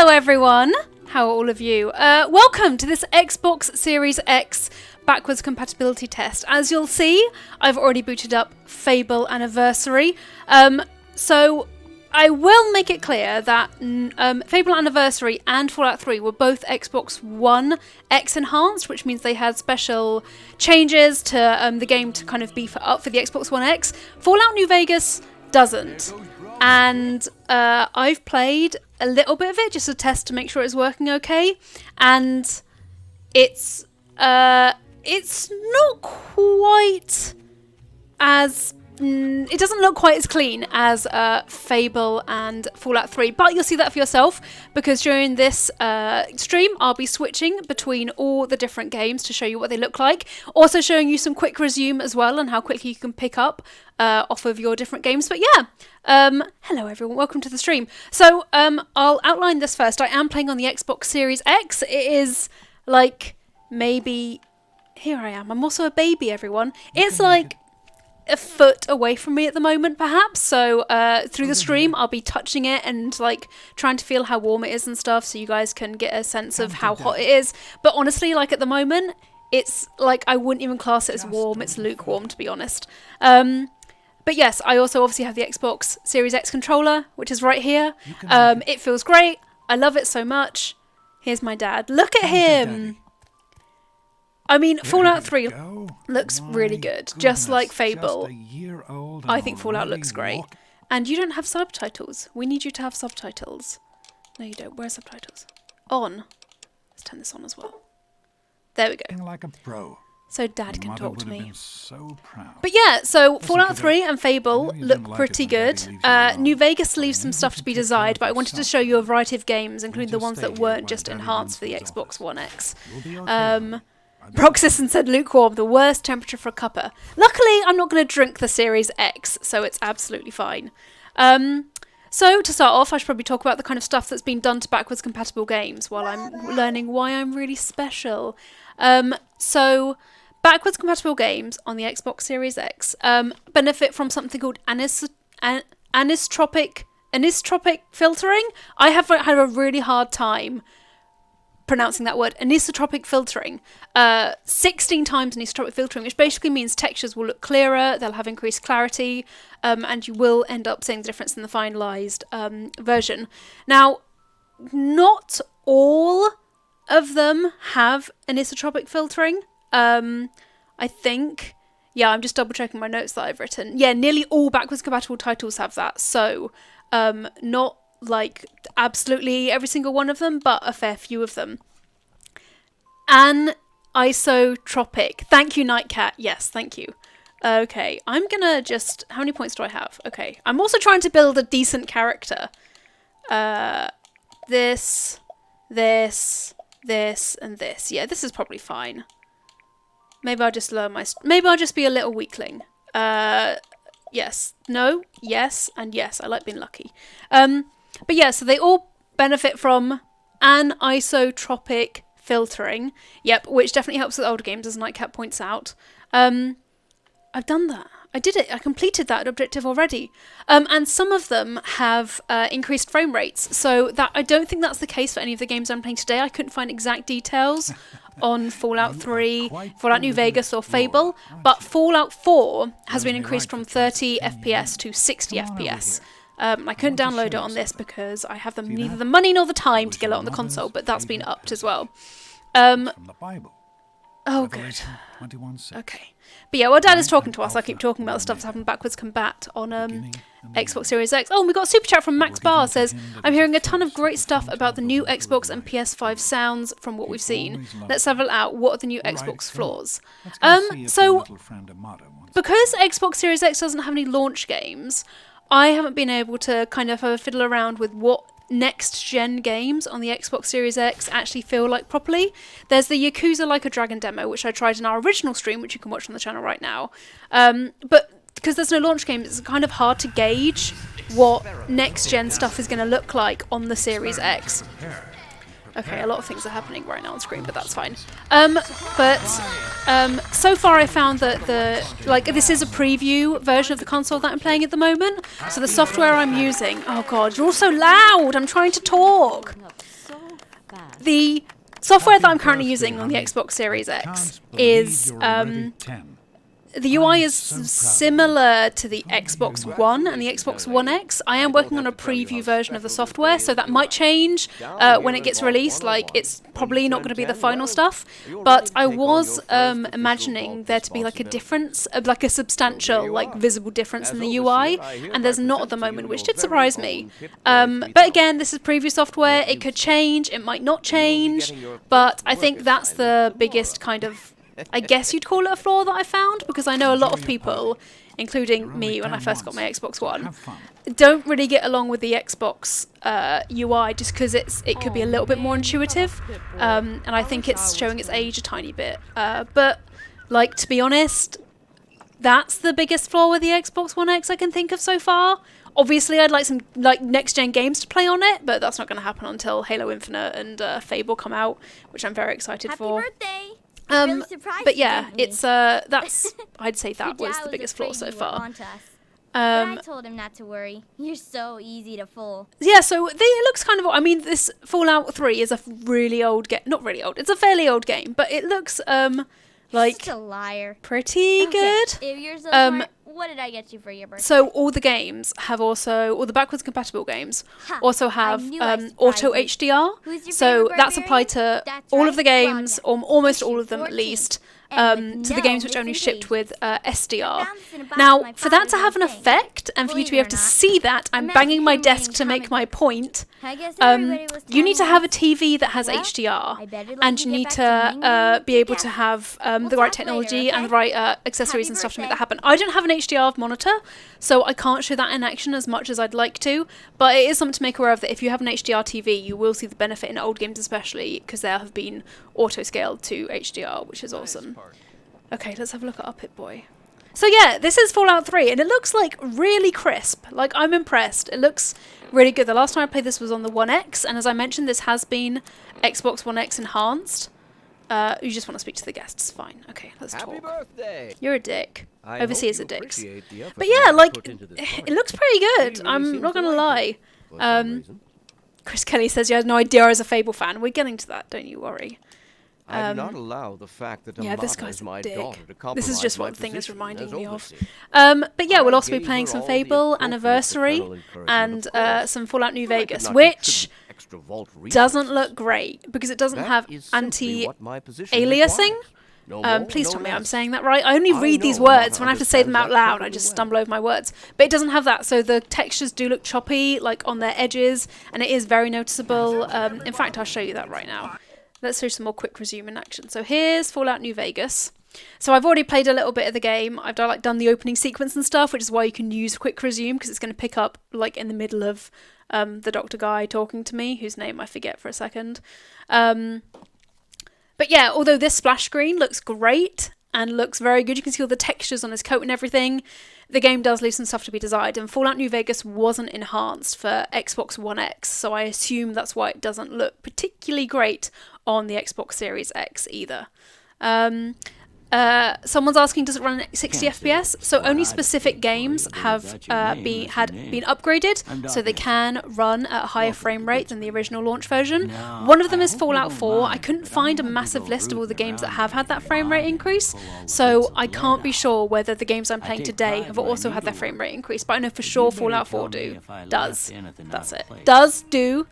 Hello everyone! How are all of you? Welcome to this Xbox Series X backwards compatibility test. As you'll see, I've already booted up Fable Anniversary. So I will make it clear that Fable Anniversary and Fallout 3 were both Xbox One X enhanced, which means they had special changes to the game to kind of beef it up for the Xbox One X. Fallout New Vegas doesn't. And I've played a little bit of it just to test to make sure it's working okay, and it's not quite as it doesn't look quite as clean as Fable and Fallout 3, but you'll see that for yourself because during this stream I'll be switching between all the different games to show you what they look like, also showing you some quick resume as well and how quickly you can pick up off of your different games. But yeah, hello everyone, welcome to the stream. So I'll outline this first. I am playing on the Xbox Series X. It is like maybe, here I am, I'm also a baby everyone. It's like a foot away from me at the moment perhaps, so through the stream I'll be touching it and like trying to feel how warm it is and stuff so you guys can get a sense of how hot it is. But honestly, like at the moment it's like I wouldn't even class it as warm, it's lukewarm to be honest. But yes, I also obviously have the Xbox Series X controller, which is right here. It feels great, I love it so much. Here's my dad, look at him. I mean, Fallout 3 looks really good, just like Fable. I think Fallout looks great. And you don't have subtitles. We need you to have subtitles. No, you don't. Where are subtitles? On. Let's turn this on as well. There we go. Like a pro. So Dad can talk to me. But yeah, so Fallout 3 and Fable look pretty good. New Vegas leaves some stuff to be desired, but I wanted to show you a variety of games, including the ones that weren't just enhanced for the Xbox One X. Proxison said lukewarm, the worst temperature for a cuppa. Luckily, I'm not going to drink the Series X, so it's absolutely fine. So, to start off, I should probably talk about the kind of stuff that's been done to backwards compatible games while I'm learning why I'm really special. So, backwards compatible games on the Xbox Series X benefit from something called Anistropic Filtering. I have had a really hard time pronouncing that word, Anistropic Filtering. 16 times Anistropic Filtering, which basically means textures will look clearer, they'll have increased clarity, and you will end up seeing the difference in the finalised version. Now, not all of them have Anistropic Filtering. I think, yeah, I'm just double checking my notes that I've written. Yeah, nearly all backwards compatible titles have that, so not like absolutely every single one of them, but a fair few of them. Anisotropic. Thank you, Nightcat. Yes, thank you. Okay, I'm gonna just... How many points do I have? Okay, I'm also trying to build a decent character. This, and this. Yeah, this is probably fine. Maybe I'll just learn my... Maybe I'll just be a little weakling. Yes. No. Yes. And yes. I like being lucky. But yeah, so they all benefit from anisotropic filtering. Yep, which definitely helps with older games, as Nightcat points out. I've done that. I did it. I completed that objective already. And some of them have increased frame rates. So that I don't think that's the case for any of the games I'm playing today. I couldn't find exact details on Fallout 3, Fallout New Vegas or Fable. But Fallout 4 has been increased from 30 FPS to 60 FPS. I couldn't download it on this because I have neither the money nor the time to get it on the console, but that's been upped as well. Oh, good. Okay. But yeah, while Dad is talking to us, I keep talking about the stuff that's happened backwards combat on Xbox Series X. Oh, and we got a super chat from Max Barr, says, I'm hearing a ton of great stuff about the new Xbox and PS5 sounds from what we've seen. Let's have it out. What are the new Xbox flaws? So, because Xbox Series X doesn't have any launch games, I haven't been able to kind of have a fiddle around with what next-gen games on the Xbox Series X actually feel like properly. There's the Yakuza Like a Dragon demo, which I tried in our original stream, which you can watch on the channel right now. But because there's no launch games, it's kind of hard to gauge what next-gen stuff is going to look like on the Series X. Okay, a lot of things are happening right now on screen, but that's fine. So far I found that this is a preview version of the console that I'm playing at the moment. So the software I'm using... Oh god, you're all so loud! I'm trying to talk! The software that I'm currently using on the Xbox Series X is the UI is similar to the Xbox One and the Xbox One X. I am working on a preview version of the software, so that might change when it gets released. Like, it's probably not going to be the final stuff, but I was imagining there to be like a difference, like a substantial, like visible difference in the UI, and there's not at the moment, which did surprise me. But again, this is preview software. It could change, it might not change, but I think that's the biggest kind of, I guess you'd call it a flaw that I found, because I know a lot of people, including me when I first got my Xbox One, don't really get along with the Xbox UI just because it could be a little bit more intuitive, and I think it's showing its age a tiny bit. But, like, to be honest, that's the biggest flaw with the Xbox One X I can think of so far. Obviously, I'd like some next-gen games to play on it, but that's not going to happen until Halo Infinite and Fable come out, which I'm very excited for. Happy birthday! Really but yeah, it's that's I'd say that was the biggest flaw so far. I told him not to worry. You're so easy to fool. Yeah, so it looks kind of. I mean, this Fallout 3 is a really old game. Not really old. It's a fairly old game, but it looks like such a liar. Pretty good. If you're so smart, what did I get you for your birthday? So all the games have also, all the backwards compatible games also have auto HDR. So that's applied to all of the games, or almost all of them at least. To the games which only shipped with SDR. Now, for that to have an effect, and for you to be able to see that, I'm banging my desk to make my point, you need to have a TV that has HDR, and you need to be able to have the right technology and the right accessories and stuff to make that happen. I don't have an HDR monitor, so I can't show that in action as much as I'd like to, but it is something to make aware of, that if you have an HDR TV, you will see the benefit in old games especially, because they have been auto-scaled to HDR, which is awesome. Okay, let's have a look at our Pip-Boy. So yeah, this is Fallout 3, and it looks like really crisp. Like, I'm impressed. It looks really good. The last time I played this was on the One X, and as I mentioned, this has been Xbox One X enhanced. You just want to speak to the guests. Fine. Okay, let's talk. Happy birthday! You're a dick. Overseers are dicks. But yeah, like, it looks pretty good. I'm not going to lie. Chris Kelly says you had no idea I was a Fable fan. We're getting to that, don't you worry. I do not allow the fact that this guy's my a dick. daughter to compromise. This is just my one thing that's position reminding as me of. overseer. But yeah, we'll also be gave playing her some all the Fable appropriate Anniversary paternal encouragement, and of course. some Fallout New I could Vegas, not which contribute extra vault doesn't resources. look great because it doesn't That have is simply what my position anti-aliasing. requires. No more, Please no tell me less. I'm saying that right. I only I read these know how words. to When I have to say them out understand that loud, I perfectly just well. stumble over my words. But it doesn't have that, so the textures do look choppy, like on their edges, and it is very noticeable. In fact, I'll show you that right now. Let's do some more quick resume in action. So here's Fallout New Vegas. So I've already played a little bit of the game. I've done the opening sequence and stuff, which is why you can use quick resume, because it's going to pick up like in the middle of the doctor guy talking to me, whose name I forget for a second. But yeah, although this splash screen looks great and looks very good, you can see all the textures on his coat and everything, the game does leave some stuff to be desired, and Fallout New Vegas wasn't enhanced for Xbox One X, so I assume that's why it doesn't look particularly great on the Xbox Series X either. Someone's asking, does it run at 60 FPS? So only specific games have been upgraded, so they can run at a higher frame rate than the original launch version. One of them is Fallout 4. I couldn't find a massive list of all the games that have had that frame rate increase, so I can't be sure whether the games I'm playing today have also had their frame rate increase, but I know for sure Fallout 4 does. That's it. Do.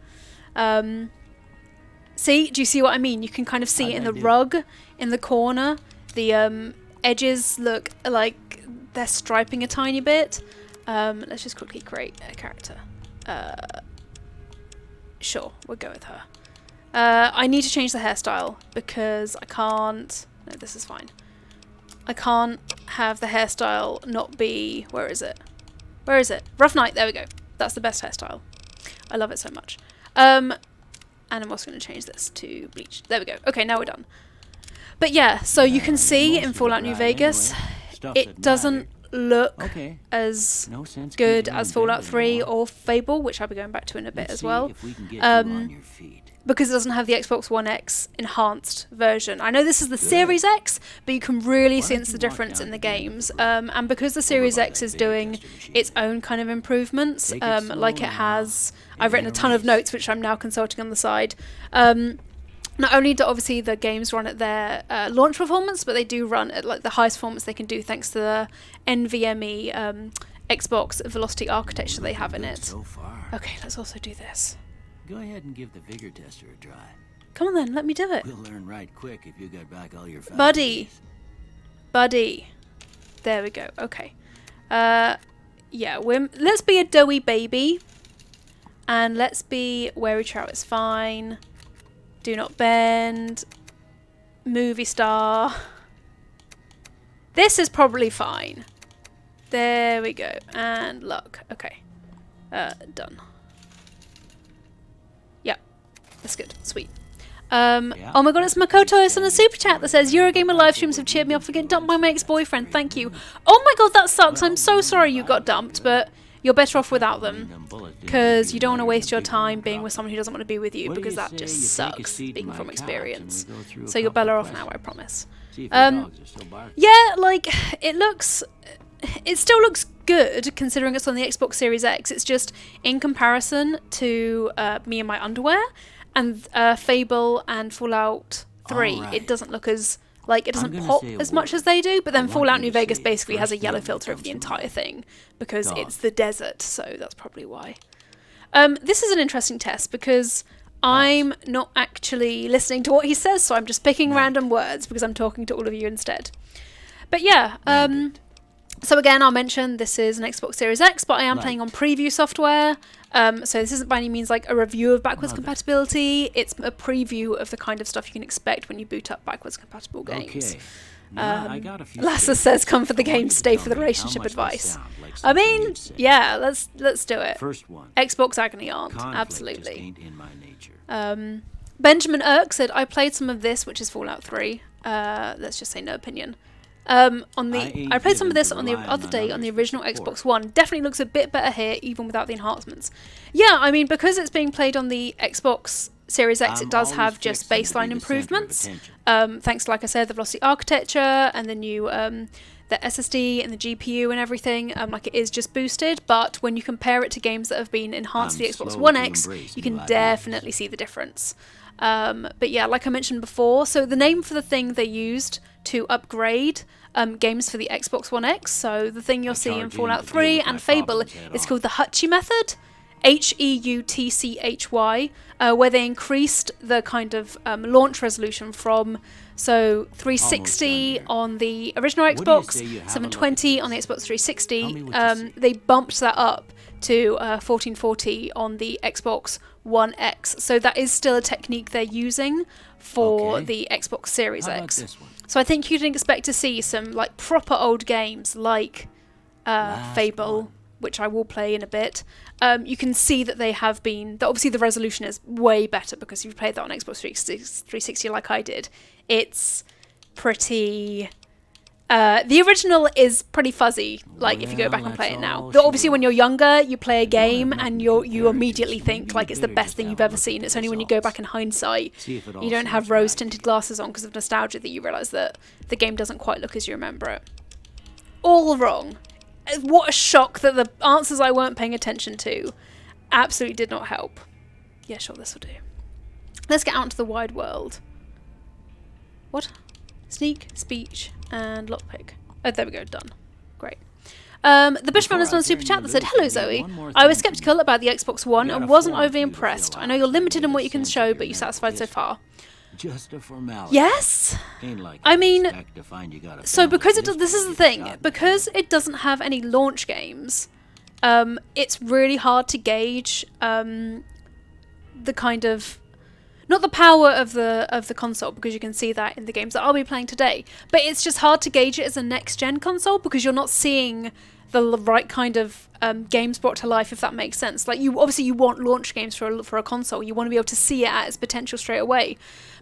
See? Do you see what I mean? You can kind of see it in the rug in the corner. The edges look like they're striping a tiny bit. Let's just quickly create a character. Sure, we'll go with her. I need to change the hairstyle because I can't... No, this is fine. I can't have the hairstyle not be... Where is it? Where is it? Rough Night, there we go. That's the best hairstyle. I love it so much. And I'm also going to change this to bleach. There we go. Okay, now we're done. But yeah, so you can see in Fallout New Vegas, it doesn't look as good as Fallout 3 or Fable, which I'll be going back to in a bit as well, because it doesn't have the Xbox One X enhanced version. I know this is the Series X, but you can really sense the difference in the games, and because the Series X is doing its own kind of improvements, like it has... I've written a ton of notes, which I'm now consulting on the side. not only do obviously the games run at their launch performance, but they do run at like the highest performance they can do thanks to the NVMe Xbox velocity architecture they have in it. So far. Okay, let's also do this. Go ahead and give the vigor tester a try. Come on then, let me do it. We'll learn right quick if you got back all your Buddy. faculties. Buddy. There we go. Okay. Yeah, let's be a doughy baby. And let's be wary trout is fine. Do not bend. Movie star. This is probably fine. There we go. And luck. Okay. Done. Yep. That's good. Sweet. Oh my god, it's Makoto. It's on a super chat that says Eurogamer live streams have cheered me up for getting dumped by my ex-boyfriend. Thank you. Oh my god, that sucks. I'm so sorry you got dumped, but you're better off without them. Because you don't want to waste your time being with someone who doesn't want to be with you, because that just sucks, speaking from experience. So you're better off now, I promise. Yeah, like, it still looks good, considering it's on the Xbox Series X. It's just, in comparison to me and my underwear, and Fable and Fallout 3, it doesn't look as... Like, it doesn't pop as much as they do, but then Fallout New Vegas basically has a yellow filter over the entire thing, because it's the desert, so that's probably why. This is an interesting test, because I'm not actually listening to what he says, so I'm just picking random words, because I'm talking to all of you instead. But yeah, so again, I'll mention this is an Xbox Series X, but I am playing on preview software. So this isn't by any means like a review of backwards compatibility. It's a preview of the kind of stuff you can expect when you boot up backwards compatible games. Lassa says, "Come for the game, stay for the relationship advice." I mean, yeah, let's do it. First one. Xbox agony aunt, absolutely. Benjamin Irk said, "I played some of this, which is Fallout 3. Let's just say no opinion." I played some of this on the other day on the original Xbox One. Definitely looks a bit better here, even without the enhancements. Yeah, I mean, because it's being played on the Xbox Series X, it does have just baseline improvements. Thanks to, like I said, the velocity architecture and the new the SSD and the GPU and everything. Like, it is just boosted, but when you compare it to games that have been enhanced for the Xbox One X, you can definitely see the difference. But yeah, like I mentioned before, so the name for the thing they used to upgrade games for the Xbox One X, so the thing you'll see in Fallout 3 and Fable is called the Hutchy method, HEUTCHY, where they increased the kind of launch resolution from 360 on the original Xbox, 720 on the Xbox 360. They bumped that up to 1440 on the Xbox One X. So that is still a technique they're using for the Xbox Series X. So I think you can expect to see some like proper old games like Fable, which I will play in a bit. You can see that they have been... Obviously the resolution is way better because you've played that on Xbox 360 like I did. It's pretty... the original is pretty fuzzy, like if you go back and play it now. But obviously when you're younger, you play a game and you immediately think like it's the best thing you've ever seen. It's only when you go back in hindsight, you don't have rose-tinted glasses on because of nostalgia, that you realise that the game doesn't quite look as you remember it. All wrong. What a shock that the answers I weren't paying attention to absolutely did not help. Yeah, sure, this will do. Let's get out into the wide world. What? Sneak, speech, and lockpick. Oh, there we go, done. Great. The Bushman has done a super chat that said, "Hello Zoe, I was sceptical about the Xbox One and wasn't overly impressed. I know you're limited in what you can show, but you're satisfied so far." Just a formality. Yes. I mean, so because this is the thing, because it doesn't have any launch games, it's really hard to gauge the kind of, not the power of the console, because you can see that in the games that I'll be playing today, but it's just hard to gauge it as a next gen console because you're not seeing the right kind of games brought to life, if that makes sense. Like, you want launch games for a console. You want to be able to see it at its potential straight away.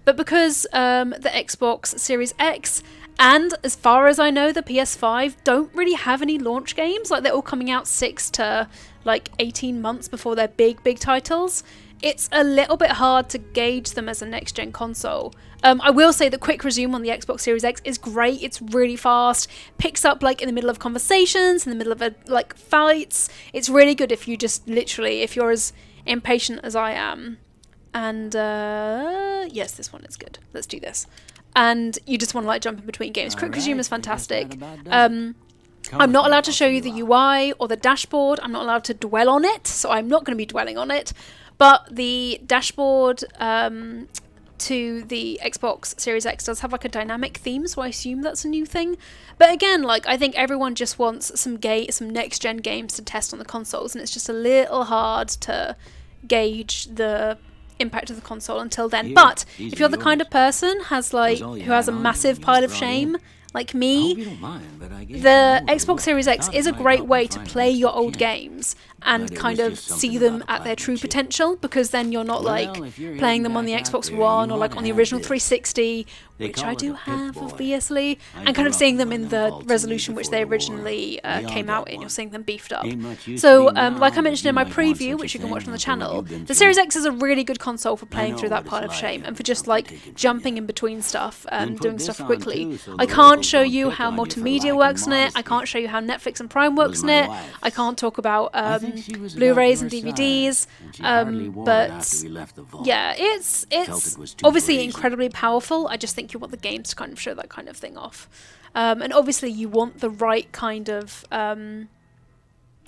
But because the Xbox Series X and, as far as I know, the PS5 don't really have any launch games, like they're all coming out 6 to like 18 months before their big titles, it's a little bit hard to gauge them as a next-gen console. I will say that quick resume on the Xbox Series X is great. It's really fast. Picks up like in the middle of conversations, in the middle of like fights. It's really good if you just literally, if you're as impatient as I am, And yes, this one is good. Let's do this. And you just want to like jump in between games. Quick Resume is fantastic. I'm not allowed to show you the UI or the dashboard. I'm not allowed to dwell on it, so I'm not going to be dwelling on it. But the dashboard to the Xbox Series X does have like a dynamic theme, so I assume that's a new thing. But again, like I think everyone just wants some next gen games to test on the consoles, and it's just a little hard to gauge the impact of the console until then. But if you're the kind of person who has a massive pile of shame like me, the Xbox Series X is a great way to play your old games and kind of see them at their true potential, because then you're not like playing them on the Xbox One or like on the original 360, which I do have obviously, and kind of seeing them in the resolution which they originally came out in. You're seeing them beefed up. So like I mentioned in my preview, which you can watch on the channel, the Series X is a really good console for playing through that pile of shame and for just like jumping in between stuff and doing stuff quickly. I can't show you how multimedia works on it. I can't show you how Netflix and Prime works on it. I can't talk about Blu-rays and DVDs, but yeah, it's obviously incredibly powerful. I just think you want the games to kind of show that kind of thing off, and obviously you want the right kind of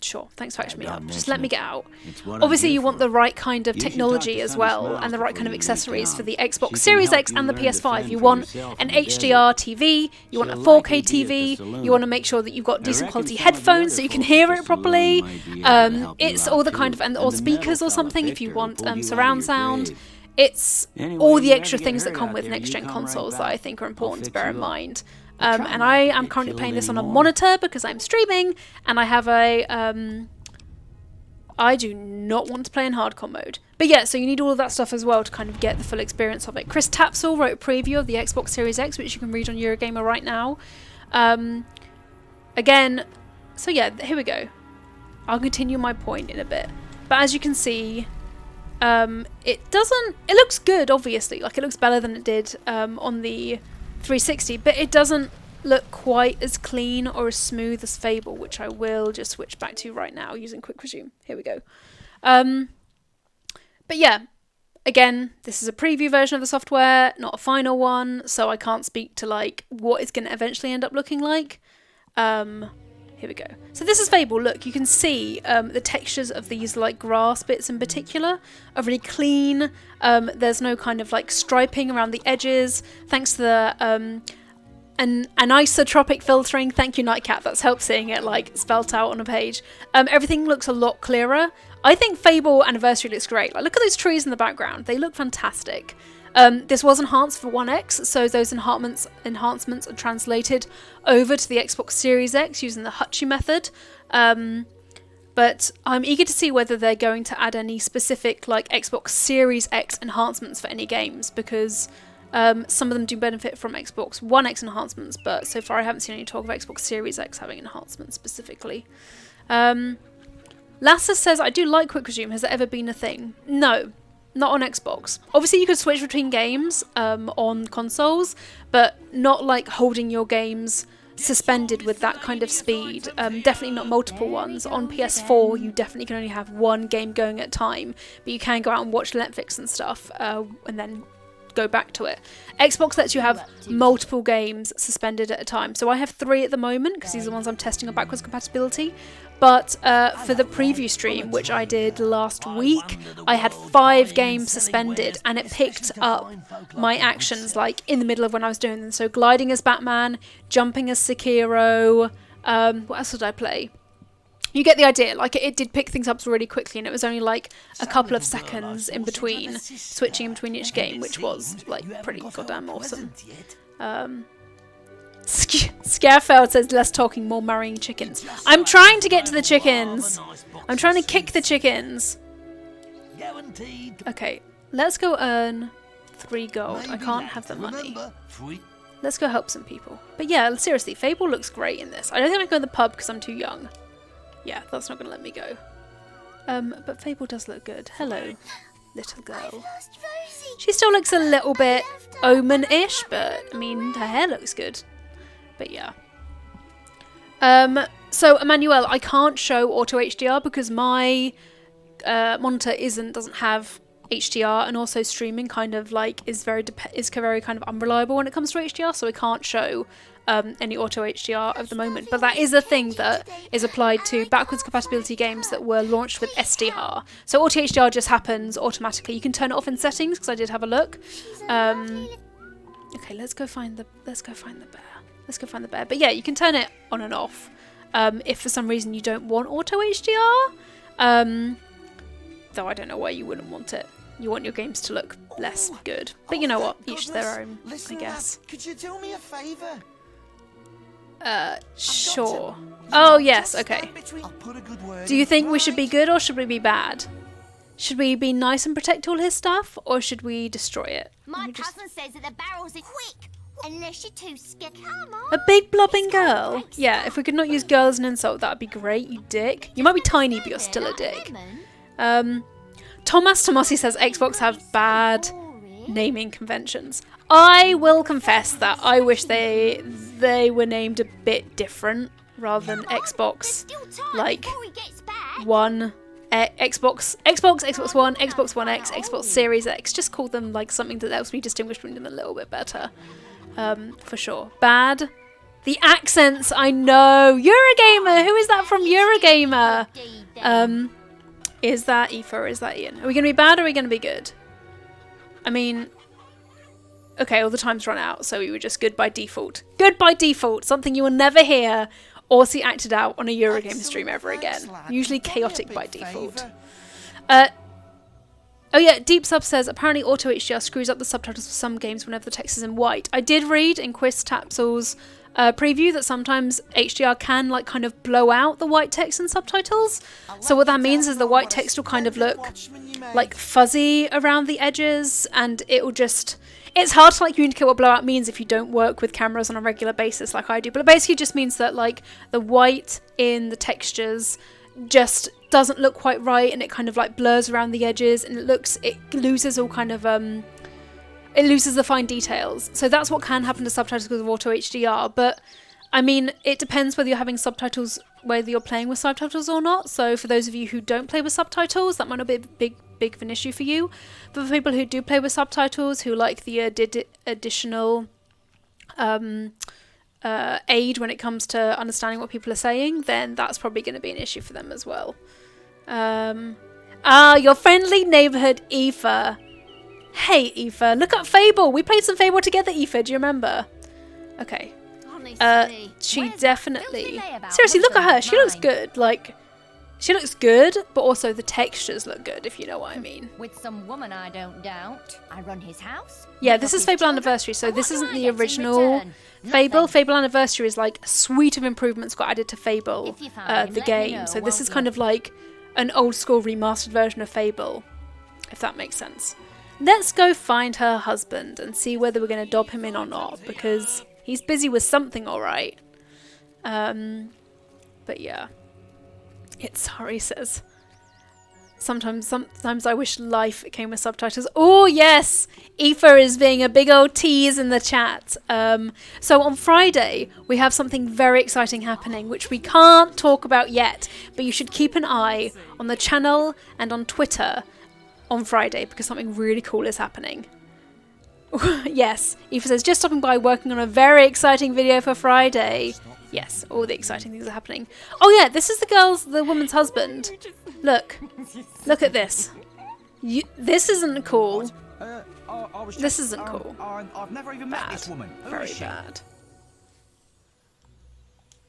sure, thanks for catching me up. Just let me get out. Obviously, you want the right kind of technology as well, and the right kind of accessories for the Xbox Series X and the PS5. You want an HDR TV, you want a 4K TV, you want to make sure that you've got decent quality headphones so you can hear it properly. It's all the kind of, or speakers or something if you want surround sound. It's all the extra things that come with next-gen consoles that I think are important to bear in mind. And I am currently playing this on a monitor because I'm streaming, and I have a I do not want to play in hardcore mode. But yeah, so you need all of that stuff as well to kind of get the full experience of it. Chris Tapsell wrote a preview of the Xbox Series X, which you can read on Eurogamer right now. Again, so yeah, here we go. I'll continue my point in a bit. But as you can see, it looks good, obviously. Like, it looks better than it did on the 360, but it doesn't look quite as clean or as smooth as Fable, which I will just switch back to right now using Quick Resume. Here we go. But yeah, again, this is a preview version of the software, not a final one, so I can't speak to like what it's going to eventually end up looking like. Here we go. So this is Fable. Look, you can see the textures of these like grass bits in particular are really clean. There's no kind of like striping around the edges, thanks to the Anistropic Filtering. Thank you, Nightcap. That's helped seeing it like spelt out on a page. Everything looks a lot clearer. I think Fable Anniversary looks great. Like, look at those trees in the background. They look fantastic. This was enhanced for One X, so those enhancements are translated over to the Xbox Series X using the Hutchie method. But I'm eager to see whether they're going to add any specific like Xbox Series X enhancements for any games, because some of them do benefit from Xbox One X enhancements, but so far I haven't seen any talk of Xbox Series X having enhancements specifically. Lassa says, I do like Quick Resume. Has it ever been a thing? No. Not on Xbox. Obviously, you could switch between games on consoles, but not like holding your games suspended with that kind of speed. Definitely not multiple ones. On PS4, you definitely can only have one game going at a time, but you can go out and watch Netflix and stuff, and then go back to it. Xbox lets you have multiple games suspended at a time. So I have 3 at the moment, because these are the ones I'm testing on backwards compatibility. But for the preview stream, which I did last week, I had 5 games suspended, and it picked up my actions like in the middle of when I was doing them. So gliding as Batman, jumping as Sekiro, what else did I play? You get the idea. Like, it did pick things up really quickly, and it was only like a couple of seconds in between, switching in between each game, which was like pretty goddamn awesome. Scarefeld says, less talking, more marrying chickens. I'm trying to get to the chickens. I'm trying to kick the chickens. Okay, let's go earn 3 gold. I can't have the money. Let's go help some people. But yeah, seriously, Fable looks great in this. I don't think I can go to the pub because I'm too young. Yeah, that's not going to let me go. But Fable does look good. Hello, little girl. She still looks a little bit Omen-ish, but I mean, her hair looks good. But yeah. So Emmanuel, I can't show auto HDR because my monitor doesn't have HDR, and also streaming kind of like is very kind of unreliable when it comes to HDR, so I can't show any auto HDR at the moment. But that is a thing that is applied to backwards compatibility games that were launched with SDR. So auto HDR just happens automatically. You can turn it off in settings because I did have a look. Okay, let's go find the bear. But yeah, you can turn it on and off if for some reason you don't want auto HDR. Though I don't know why you wouldn't want it. You want your games to look less good. But you know what? Each to their own, I guess. Could you do me a favour? Sure. Oh, yes, okay. Do you think we should be good or should we be bad? Should we be nice and protect all his stuff, or should we destroy it? My cousin says that the barrels are quick, unless you're too scared. Come on. A big blobbing girl? Yeah, if we could not use girl as an insult, that'd be great, you dick. You might be tiny, but you're still a dick. Thomas Tomasi says Xbox have bad naming conventions. I will confess that I wish they were named a bit different rather than Xbox, like One, Xbox One, Xbox One X, Xbox Series X. Just call them like something that helps me distinguish between them a little bit better, for sure. Bad. The accents, I know. Eurogamer. Who is that from Eurogamer? Is that Aoife or is that Ian? Are we going to be bad or are we going to be good? I mean, okay, all the time's run out, so we were just good by default. Good by default, something you will never hear or see acted out on a Eurogamer stream ever again. Usually chaotic by default. Oh yeah, Deep Sub says, apparently Auto HDR screws up the subtitles for some games whenever the text is in white. I did read in Quiz Tapsel's preview that sometimes HDR can like kind of blow out the white text and subtitles. So what that means is the white text will kind of look like fuzzy around the edges, and it will just... It's hard to like communicate what blowout means if you don't work with cameras on a regular basis like I do, but it basically just means that like the white in the textures just doesn't look quite right, and it kind of like blurs around the edges, and it loses all kind of it loses the fine details. So that's what can happen to subtitles because of auto HDR. But I mean, it depends whether you're having subtitles, whether you're playing with subtitles or not. So for those of you who don't play with subtitles, that might not be a big of an issue for you. But for people who do play with subtitles, who like the additional aid when it comes to understanding what people are saying, then that's probably going to be an issue for them as well. Your friendly neighborhood Aoife. Hey Aoife, look up Fable. We played some Fable together, Aoife. Do you remember? Okay. She definitely... Seriously, look at her. She looks good. Like, she looks good, but also the textures look good, if you know what I mean. With some woman I don't doubt. I run his house. Yeah, this is Fable Anniversary, so this isn't the original Fable. Fable Anniversary is like a suite of improvements got added to Fable, the game. So this is kind of like an old school remastered version of Fable, if that makes sense. Let's go find her husband and see whether we're going to dob him in or not, because he's busy with something, alright. But yeah. It's Harry says. Sometimes I wish life came with subtitles. Oh yes! Aoife is being a big old tease in the chat. So on Friday, we have something very exciting happening, which we can't talk about yet, but you should keep an eye on the channel and on Twitter on Friday, because something really cool is happening. Yes, Aoife says, just stopping by, working on a very exciting video for Friday. Yes, all the exciting things are happening. Oh yeah, this is the woman's husband. Look at this. This isn't cool. This isn't cool. I've never even met this woman. Very bad.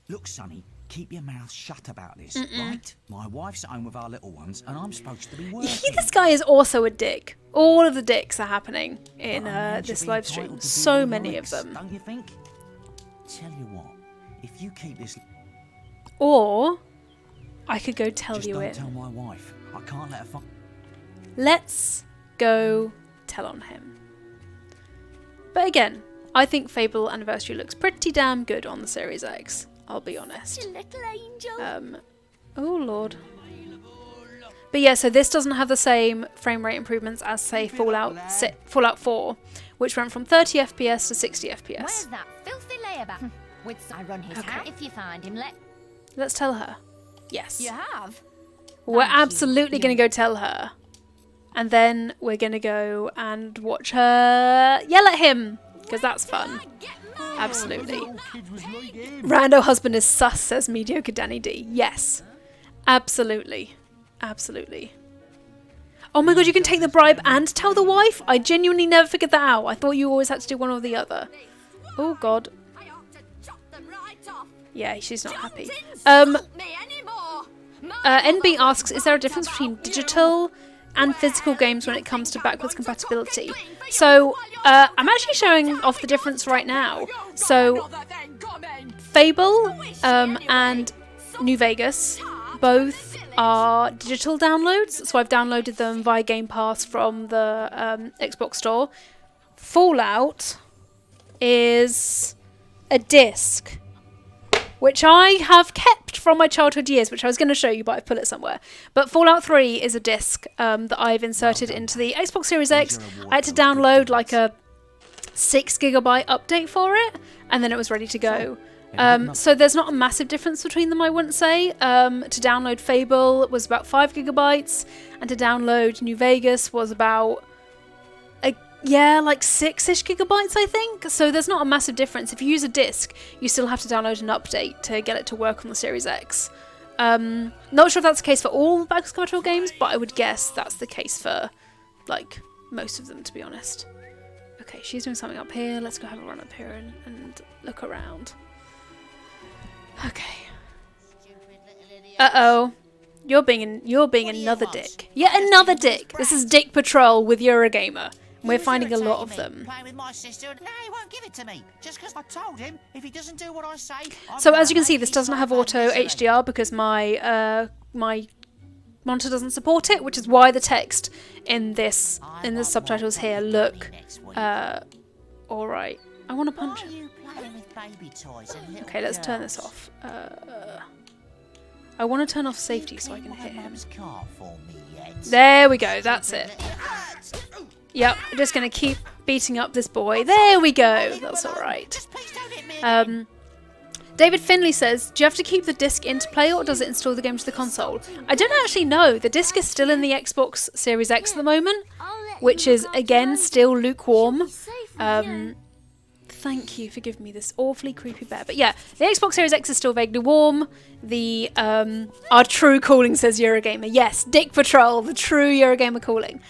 Look, Sonny, keep your mouth shut about this, right? My wife's at home with our little ones, and I'm supposed to be working. This guy is also a dick. All of the dicks are happening in this live stream. So many of them. Don't you think? Tell you what, if you keep this... Or I could go tell you it. Just don't tell my wife. I can't let her find... Let's go tell on him. But again, I think Fable Anniversary looks pretty damn good on the Series X. I'll be honest. Little angel. Oh lord. But yeah, so this doesn't have the same frame rate improvements as, say, Fallout 4, which went from 30 FPS to 60 FPS. Where's that filthy layabout? I run his house. If you find him, let's tell her. Yes. You have? We're absolutely going to go tell her. And then we're going to go and watch her yell at him, because that's fun. Absolutely. Rando husband is sus, says mediocre Danny D. Yes. Absolutely. Absolutely. Oh my god, you can take the bribe and tell the wife? I genuinely never figured that out. I thought you always had to do one or the other. Oh god. Yeah, she's not happy. NB asks, is there a difference between digital and physical games when it comes to backwards compatibility? So, I'm actually showing off the difference right now. So, Fable and New Vegas both are digital downloads. So I've downloaded them via Game Pass from the Xbox Store. Fallout is a disc, which I have kept from my childhood years, which I was going to show you, but I've put it somewhere. But Fallout 3 is a disc that I've inserted into the Xbox Series X. I had to download like a 6 GB update for it, and then it was ready to go. So there's not a massive difference between them, I wouldn't say. To download Fable was about 5 GB, and to download New Vegas was about like 6-ish gigabytes, I think. So there's not a massive difference. If you use a disc, you still have to download an update to get it to work on the Series X. Not sure if that's the case for all backwards compatible games, but I would guess that's the case for like most of them, to be honest. Okay, she's doing something up here. Let's go have a run up here and look around. Okay. Uh-oh. You're being another dick. Yet another dick. This is Dick Patrol with Eurogamer. We're finding a lot of them. With my sister, no, he won't give it to me. Just because I told him if he doesn't do what I say. So as you can see, this doesn't have auto HDR because my my monitor doesn't support it, which is why the text in the subtitles here look all right. I want to punch him. Okay, let's turn this off. I want to turn off safety so I can hit him. There we go, that's it. Yep, I'm just going to keep beating up this boy. There we go, that's alright. David Finley says, do you have to keep the disc into play or does it install the game to the console? I don't actually know. The disc is still in the Xbox Series X at the moment, which is, again, still lukewarm. Thank you for giving me this awfully creepy bear. But yeah, the Xbox Series X is still vaguely warm. The our true cooling, says Eurogamer. Yes, Dick Patrol, the true Eurogamer cooling.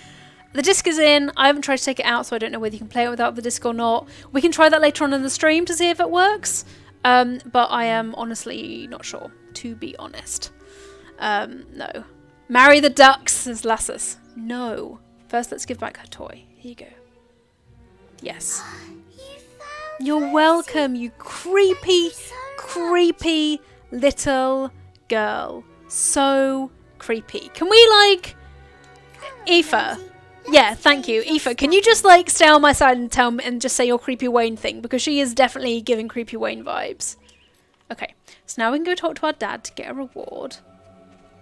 The disc is in. I haven't tried to take it out, so I don't know whether you can play it without the disc or not. We can try that later on in the stream to see if it works. But I am honestly not sure, to be honest. No. Marry the ducks, says Lassus. No. First, let's give back her toy. Here you go. Yes. You're welcome, you creepy, creepy little girl. So creepy. Can we, like... Aoife. Yeah, thank you. Aoife, can you just, like, stay on my side and tell me and just say your creepy Wayne thing? Because she is definitely giving creepy Wayne vibes. Okay, so now we can go talk to our dad to get a reward.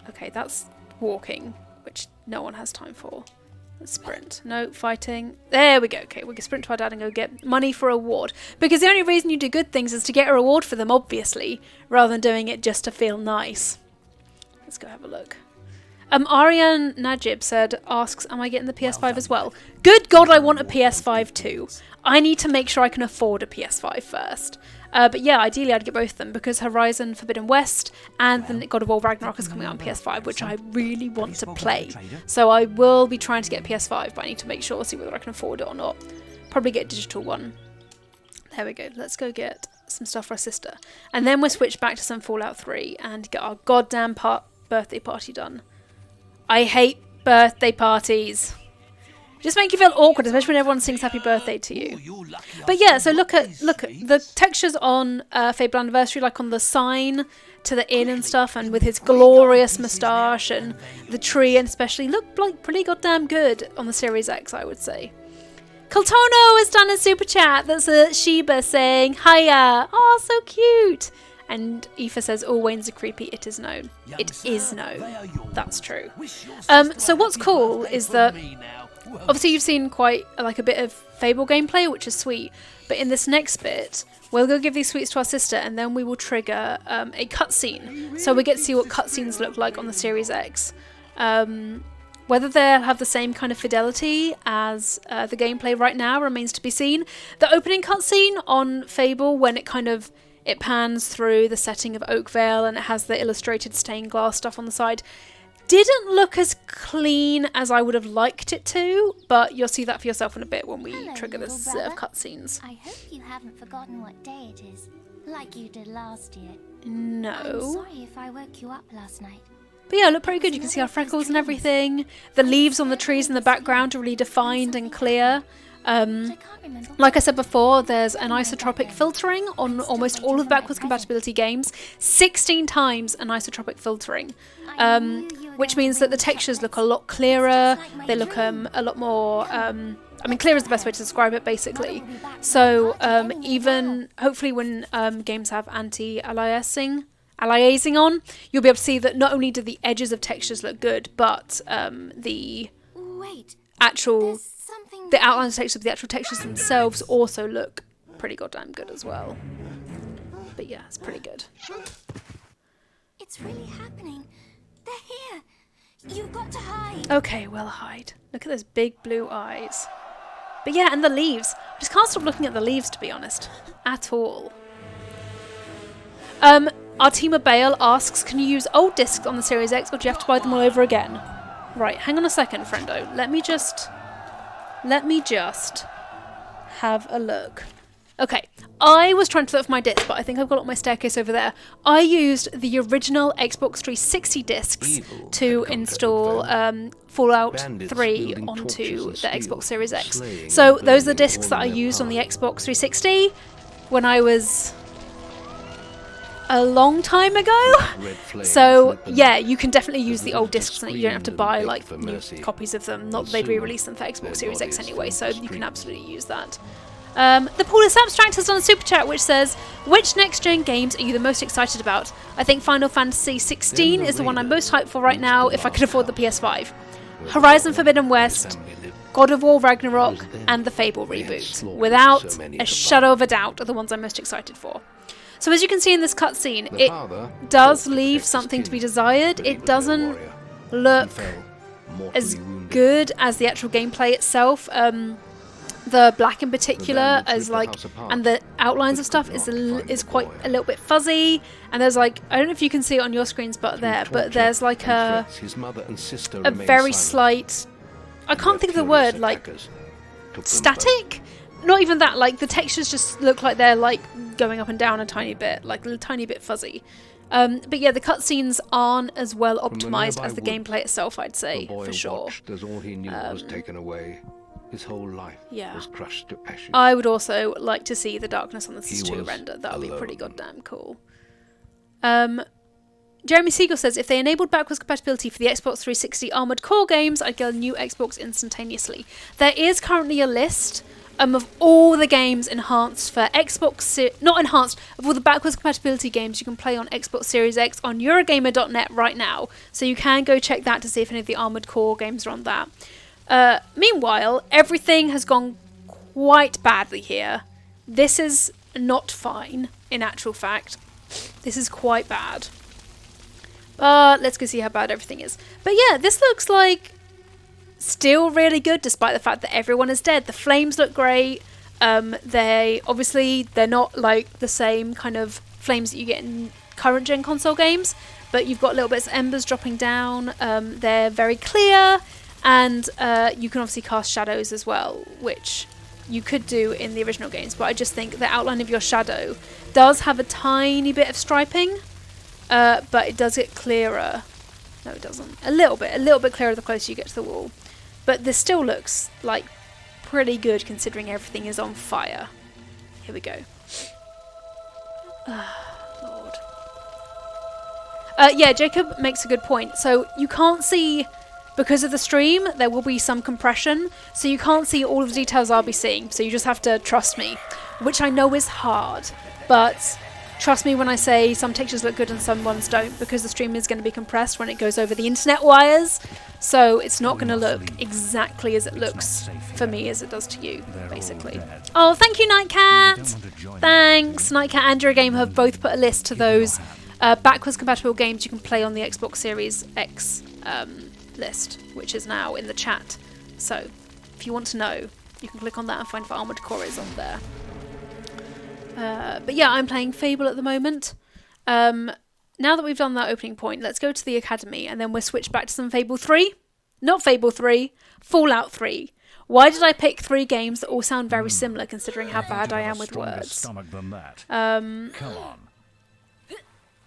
Okay, that's walking, which no one has time for. Let's sprint. No, fighting. There we go. Okay, we can sprint to our dad and go get money for a reward. Because the only reason you do good things is to get a reward for them, obviously, rather than doing it just to feel nice. Let's go have a look. Ariane Najib asks, am I getting the PS5 as well? Good God, I want a PS5 too. I need to make sure I can afford a PS5 first. But yeah, ideally I'd get both of them because Horizon Forbidden West and the God of War Ragnarok is coming out on PS5, which I really want to play. So I will be trying to get a PS5, but I need to make sure, see whether I can afford it or not. Probably get a digital one. There we go. Let's go get some stuff for our sister. And then we'll switch back to some Fallout 3 and get our goddamn birthday party done. I hate birthday parties. Just make you feel awkward, especially when everyone sings happy birthday to you. But yeah, so look at the textures on Fable Anniversary, like on the sign to the inn and stuff, and with his glorious moustache and the tree, and especially look like pretty goddamn good on the Series X, I would say. Coltono has done a super chat. That's a Sheba saying hiya. Oh, so cute. And Aoife says, oh, Wayne's a creepy, it is known. It is known. That's true. So what's cool is that, obviously you've seen quite like a bit of Fable gameplay, which is sweet. But in this next bit, we'll go give these sweets to our sister, and then we will trigger a cutscene. So we get to see what cutscenes look like on the Series X. Whether they'll have the same kind of fidelity as the gameplay right now remains to be seen. The opening cutscene on Fable, when it pans through the setting of Oakvale and it has the illustrated stained glass stuff on the side, didn't look as clean as I would have liked it to, but you'll see that for yourself in a bit when we trigger this set of cutscenes. I hope you haven't forgotten what day it is, like you did last year. No. I'm sorry if I woke you up last night. But yeah, look pretty good. You can see our freckles and everything. The leaves on the trees in the background are really defined and clear. Like I said before, there's an isotropic filtering on almost all of the backwards compatibility games. 16 times an isotropic filtering, which means that the textures look a lot clearer. They look a lot more... I mean, clear is the best way to describe it, basically. So even, hopefully when games have anti-aliasing on, you'll be able to see that not only do the edges of textures look good, but the outlines of textures of the actual textures themselves also look pretty goddamn good as well. But yeah, it's pretty good. It's really happening. They're here. You've got to hide. Okay, we'll hide. Look at those big blue eyes. But yeah, and the leaves. I just can't stop looking at the leaves, to be honest. At all. Artima Bale asks, can you use old discs on the Series X or do you have to buy them all over again? Right, hang on a second, friendo. Let me just have a look. Okay, I was trying to look for my disc, but I think I've got it on my staircase over there. I used the original Xbox 360 discs to install Fallout 3 onto the Xbox Series X. So those are the discs that I used on the Xbox 360 when I was a long time ago. So yeah, you can definitely use the old discs and you don't have to buy like new copies of them. Not that they'd re-release them for Xbox Series X anyway, so you can absolutely use that. The Paulus Abstract has done a super chat which says, which next-gen games are you the most excited about? I think Final Fantasy 16 is the one I'm most hyped for right now if I could afford the PS5. Horizon Forbidden West, God of War Ragnarok, and the Fable reboot. Without a shadow of a doubt are the ones I'm most excited for. So as you can see in this cutscene, it does leave something to be desired. It doesn't look as good as the actual gameplay itself. The black in particular, and the outlines of stuff is quite a little bit fuzzy. And there's I don't know if you can see it on your screens, but there's a very slight, I can't think of the word, static? Not even that, the textures just look like they're going up and down a tiny bit, a tiny bit fuzzy. But yeah, the cutscenes aren't as well optimized as the gameplay itself, I'd say, for sure. As all he knew was taken away. His whole life was crushed to ashes. I would also like to see the darkness on the S2 render. That would be pretty goddamn cool. Jeremy Siegel says, if they enabled backwards compatibility for the Xbox 360 Armored Core games, I'd get a new Xbox instantaneously. There is currently a list of all the games enhanced for Xbox... not enhanced, of all the backwards compatibility games you can play on Xbox Series X on Eurogamer.net right now. So you can go check that to see if any of the Armored Core games are on that. Meanwhile, everything has gone quite badly here. This is not fine, in actual fact. This is quite bad. But let's go see how bad everything is. But yeah, this looks like still really good, despite the fact that everyone is dead. The flames look great. They're not the same kind of flames that you get in current gen console games, but you've got little bits of embers dropping down. They're very clear. And you can obviously cast shadows as well, which you could do in the original games. But I just think the outline of your shadow does have a tiny bit of striping, but it does get clearer. No, it doesn't. A little bit clearer the closer you get to the wall. But this still looks pretty good considering everything is on fire. Here we go. Lord. Yeah, Jacob makes a good point. So you can't see... Because of the stream, there will be some compression, so you can't see all of the details I'll be seeing, so you just have to trust me, which I know is hard, but trust me when I say some textures look good and some ones don't, because the stream is going to be compressed when it goes over the internet wires, so it's not going to look exactly as it looks for me as it does to you, basically. Oh, thank you, Nightcat! Thanks! Nightcat and Eurogamer have both put a list to those backwards compatible games you can play on the Xbox Series X list, which is now in the chat. So if you want to know, you can click on that and find what Armored Core is on there. But yeah, I'm playing Fable at the moment. Now that we've done that opening point, let's go to the Academy and then we'll switch back to some Fable 3. Not Fable 3, Fallout 3. Why did I pick 3 games that all sound very similar considering how bad I am with words? Stomach than that. Come on.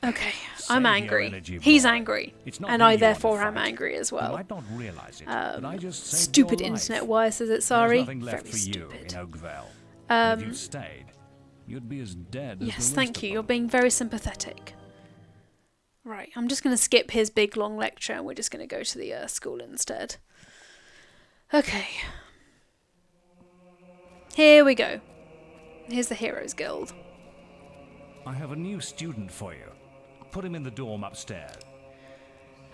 Okay, I'm angry. He's angry. And I therefore am angry as well. Might not realize it, but I just saved Stupid your life. internet wire says it, sorry. There's nothing left Very for stupid. you in Oakvale. If you stayed, you'd be as dead as the Yes, rest thank of you. them. You're being very sympathetic. Right, I'm just going to skip his big long lecture and we're just going to go to the school instead. Okay. Here we go. Here's the Heroes Guild. I have a new student for you. Put him in the dorm upstairs.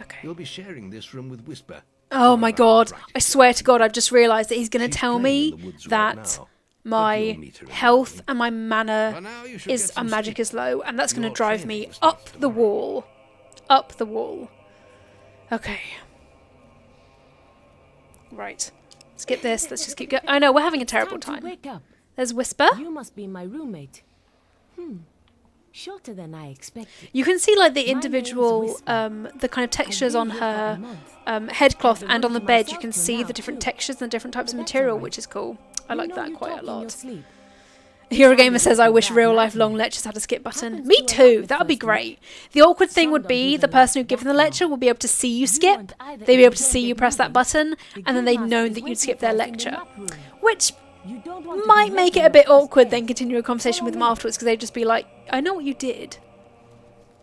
Okay. You'll be sharing this room with Whisper. Oh my god. I swear to God, I've just realised that he's going to She's tell playing in me the woods right that now, but my you'll meet her in the health morning. and my mana For now, you should is get some magic sleep. is low, and that's going to Your drive training me starts up the tomorrow. wall. Up the wall. Okay. Right. Skip this. Let's just keep going. I know, we're having a terrible Time to time. wake up. There's Whisper. You must be my roommate. Shorter than I expected. You can see like the My name's individual, Whisper. the kind of textures I've on been here for a her month. head cloth I've been and on the working bed. You myself can till see now, the different too. textures and different types of But that's material, alright. which is cool. I You like know that you quite a talk in your lot. sleep. Eurogamer says, I wish bad real life long nightmare. lectures had a skip button. Happens Me to a lot too, of that would be us, great. The awkward thing Some would don't be even the person like who'd given the that lecture now. will be able to see you You skip. want either They'd be able to entertain see you the press that movie. button, The and then they'd game known master that is you'd skip waiting their for us in the lecture. map room. Which You don't want to be might make late it a in bit the awkward first then day. continue a conversation with them Follow me. afterwards, because they'd just be like, I know what you did.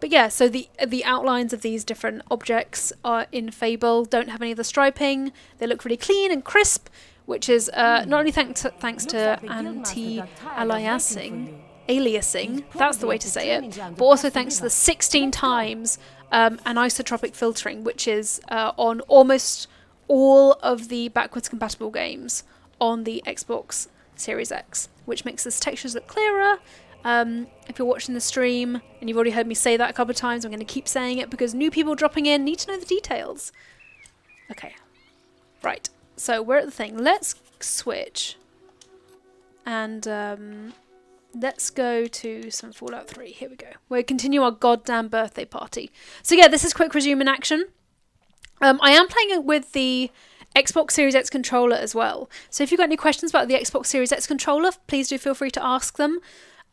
But yeah, so the outlines of these different objects are in Fable don't have any of the striping. They look really clean and crisp, which is not only thanks Looks to like the guildmaster got tired of waiting for you. aliasing, that's the way to He's say probably it, at the but also training thanks to the ground 16 Let's go. times Anisotropic Filtering, which is on almost all of the backwards compatible games on the Xbox Series X, which makes the textures look clearer. If you're watching the stream and you've already heard me say that a couple of times, I'm going to keep saying it because new people dropping in need to know the details. Okay, right, so we're at the thing. Let's switch and let's go to some Fallout 3. Here we go. We'll continue our goddamn birthday party. So yeah, this is Quick Resume in action. I am playing it with the Xbox Series X controller as well. So if you've got any questions about the Xbox Series X controller, please do feel free to ask them.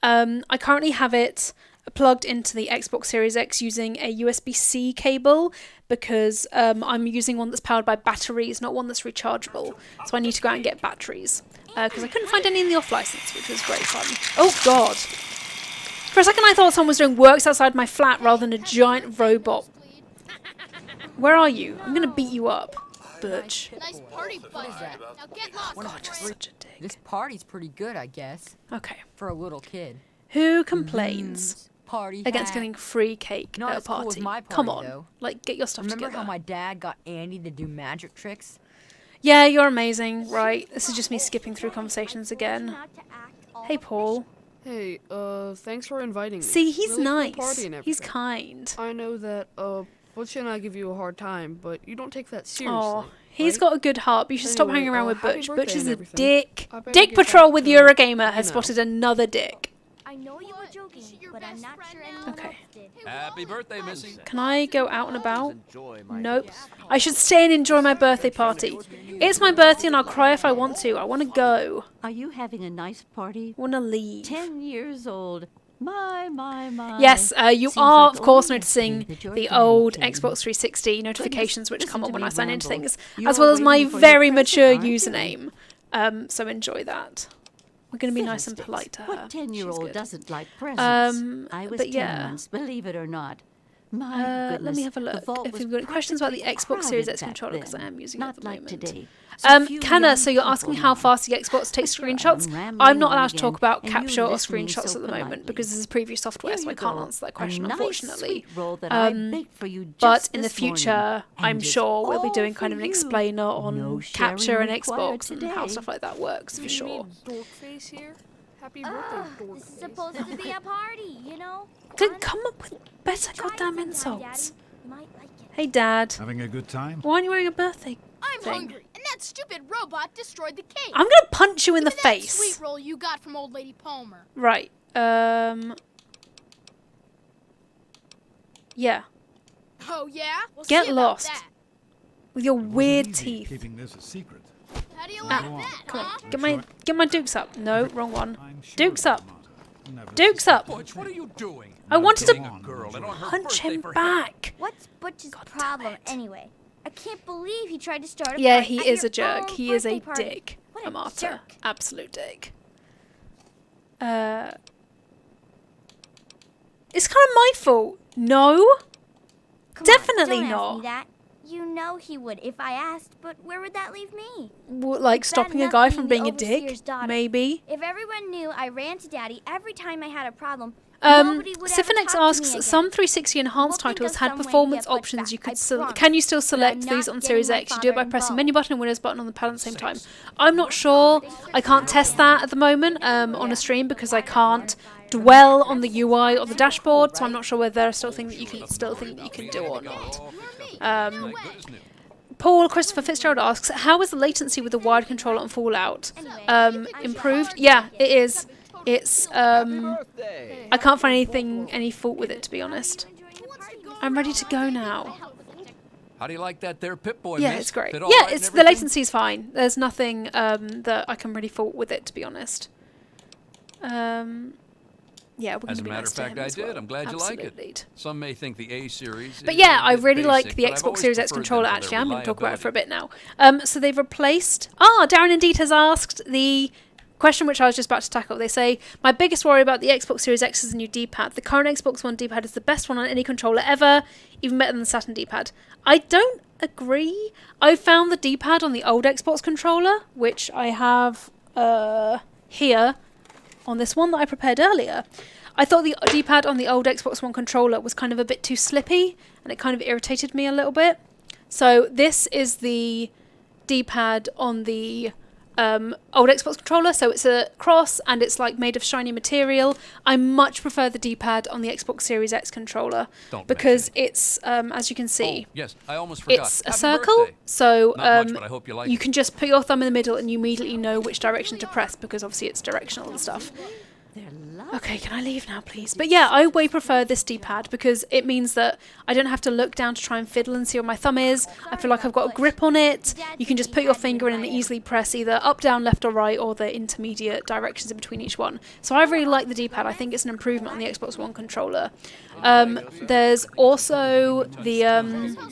I currently have it plugged into the Xbox Series X using a USB-C cable because I'm using one that's powered by batteries, not one that's rechargeable. So I need to go out and get batteries because I couldn't find any in the off license, which was great fun. Oh god! For a second I thought someone was doing works outside my flat rather than a giant robot. Where are you? I'm gonna beat you up, bitch. Nice party bus. Now get lost. God, you're such a dick. This party's pretty good, I guess, Okay. for a little kid. Who complains Party against hat. getting free cake Not at a as cool as party? my Come party, on, though. like get your stuff Remember together. how my dad got Andy to do magic tricks? Yeah, you're amazing. Right, this is just me skipping through conversations again. Hey, Paul. Hey, thanks for inviting me. See, he's Really cool nice. party and He's everything. kind. I know that, Butch and I give you a hard time, but you don't take that seriously. Oh, he's right? got a good heart, but you should stop Anyway, hanging around with happy Butch. birthday Butch is and a everything. dick. I better Dick get Patrol back with to, Eurogamer has you know. spotted another dick. I know you were joking, but I'm not sure anyone Okay. else did. Happy birthday, Missy. Can I go out and about? Enjoy my Nope. I should stay and enjoy my birthday party. It's my birthday and I'll cry if I want to. I want to go. Are you having a nice party? I want to leave. 10 years old. My. Yes, you Seems are, like of course, only noticing yesterday that your the daddy old came. Xbox 360 notifications which listen come up to when me I sign into ramble. things, You're as well as my waiting for your very present, mature aren't you? username. So enjoy that. We're going to be nice and Fiddlesticks. polite to her. What 10-year-old She's doesn't like presents? I was but 10 yeah. once, believe it or not. My goodness. Let me have a the look. vault If was you've got any questions about the practically Xbox Series crowded X back controller, because I then. am using it Not at the like moment. today. So few Canna, young so you're people asking how now. fast the Xbox takes Here I am screenshots. rambling I'm not on allowed to talk again, about and you capture or listening screenshots so at the moment politely. because this is preview software, Here so I you can't go. answer that question, a nice unfortunately. sweet roll that I baked for you But just in the this future, morning. I'm And it's sure we'll be all doing for kind of an you. explainer on No capture sharing and required Xbox and how today. stuff like that works for sure. Dorkface here? Happy birthday, This is supposed to be a party, you know? Then come up with better Try it goddamn sometime, insults. Daddy. You might like it. Hey, Dad. Having a good time? Why aren't you wearing a birthday I'm thing? hungry, and that stupid robot destroyed the cake. I'm gonna punch you in the Give me that face. sweet roll you got from old lady Palmer. Right. Yeah. Oh yeah? We'll Get see about lost. that. With your weird teeth. Keeping this a secret. How do you like Ah, that, come huh? on. Get my dukes up. No, wrong one. Sure Dukes up. Never Dukes up. Butch, what are you doing? I wanted to Girl, and on her punch birthday him for back. What's Butch's problem anyway? I can't believe he tried to start a Yeah, fight he at is your a jerk. own He is a birthday party. dick. What A martyr. jerk. Absolute dick. It's kind of my fault. No. Come Definitely on, don't not. Ask me that. You know he would if I asked, but where would that leave me? Like It's stopping bad a guy enough from being being the a dick? overseer's daughter. Maybe. If everyone knew I ran to Daddy every time I had a problem, nobody would ever Siphonex talk to me asks, again. some 360 enhanced We'll think titles of had some way to performance get Butch options back, you could I promise. can you still But I'm select these not on Series getting my X? You do it by father pressing involved. menu button and Windows button on the pad at the same time. I'm not sure. I can't test that at the moment on a stream because I can't dwell on the UI or the dashboard, so I'm not sure whether there's still thing that you can do or not. Paul Christopher Fitzgerald asks, how is the latency with the wired controller on Fallout? Improved? Yeah, it is. It's I can't find any fault with it, to be honest. I'm ready to go now. How do you like that there Pip-Boy, Yeah, miss? it's great. Fit all Yeah, right and the everything? latency's fine. There's nothing that I can really fault with it, to be honest. Yeah, we're As gonna a be matter nice of to fact, him I as did. well. I'm glad you like Absolutely. it. Some may think the A series. But is yeah, a I bit really like basic, the but I've Xbox always Series X preferred controller, them for actually. their I'm going to talk about it for a reliability. bit now. So they've replaced... Darren Indeed has asked the question which I was just about to tackle. They say, my biggest worry about the Xbox Series X is the new D-pad. The current Xbox One D-pad is the best one on any controller ever, even better than the Saturn D-pad. I don't agree. I found the D-pad on the old Xbox controller, which I have here on this one that I prepared earlier. I thought the D-pad on the old Xbox One controller was kind of a bit too slippy, and it kind of irritated me a little bit. So this is the D-pad on the old Xbox controller, so it's a cross and it's like made of shiny material. I much prefer the D-pad on the Xbox Series X controller because it's as you can see, yes, I almost forgot. it's a Happy circle, birthday. so Not much, but I hope you like you it. can just put your thumb in the middle and you immediately know which direction to press because obviously it's directional and stuff. Okay, can I leave now, please? But yeah, I way prefer this D-pad because it means that I don't have to look down to try and fiddle and see where my thumb is. I feel like I've got a grip on it. You can just put your finger in and easily press either up, down, left or right or the intermediate directions in between each one. So I really like the D-pad. I think it's an improvement on the Xbox One controller. There's also the... You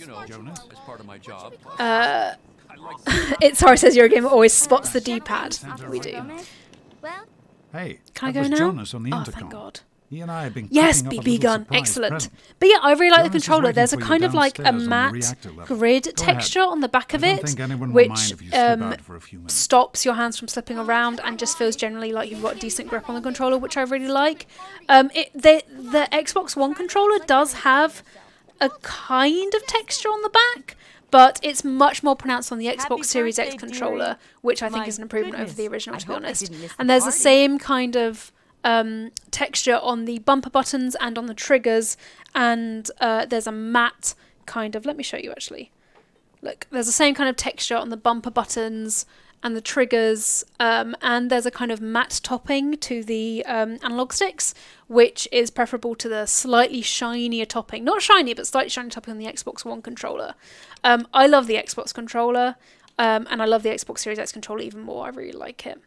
know, as part of my job. it says Eurogamer always spots the D-pad. We do. Hey, can I that go was now? Jonas on the Oh, intercom. thank God. He and I have been Yes, cooking up a BB little gun. surprise Excellent. present. But yeah, I really like the Jonas is controller. waiting There's a for you kind of like a downstairs on the matte reactor level. grid Go texture on the back of I don't it, think anyone will which mind if you slip out for a few minutes. stops your hands from slipping around and just feels generally like you've got a decent grip on the controller, which I really like. The Xbox One controller does have a kind of texture on the back, but it's much more pronounced on the Xbox Series X controller, which I think is an improvement over the original, to be honest. And there's the same kind of texture on the bumper buttons and on the triggers, and there's a matte kind of... Let me show you, actually. Look, there's the same kind of texture on the bumper buttons and the triggers, and there's a kind of matte topping to the analog sticks, which is preferable to the slightly shinier topping. Not shiny, but slightly shiny topping on the Xbox One controller. I love the Xbox controller, and I love the Xbox Series X controller even more. I really like it.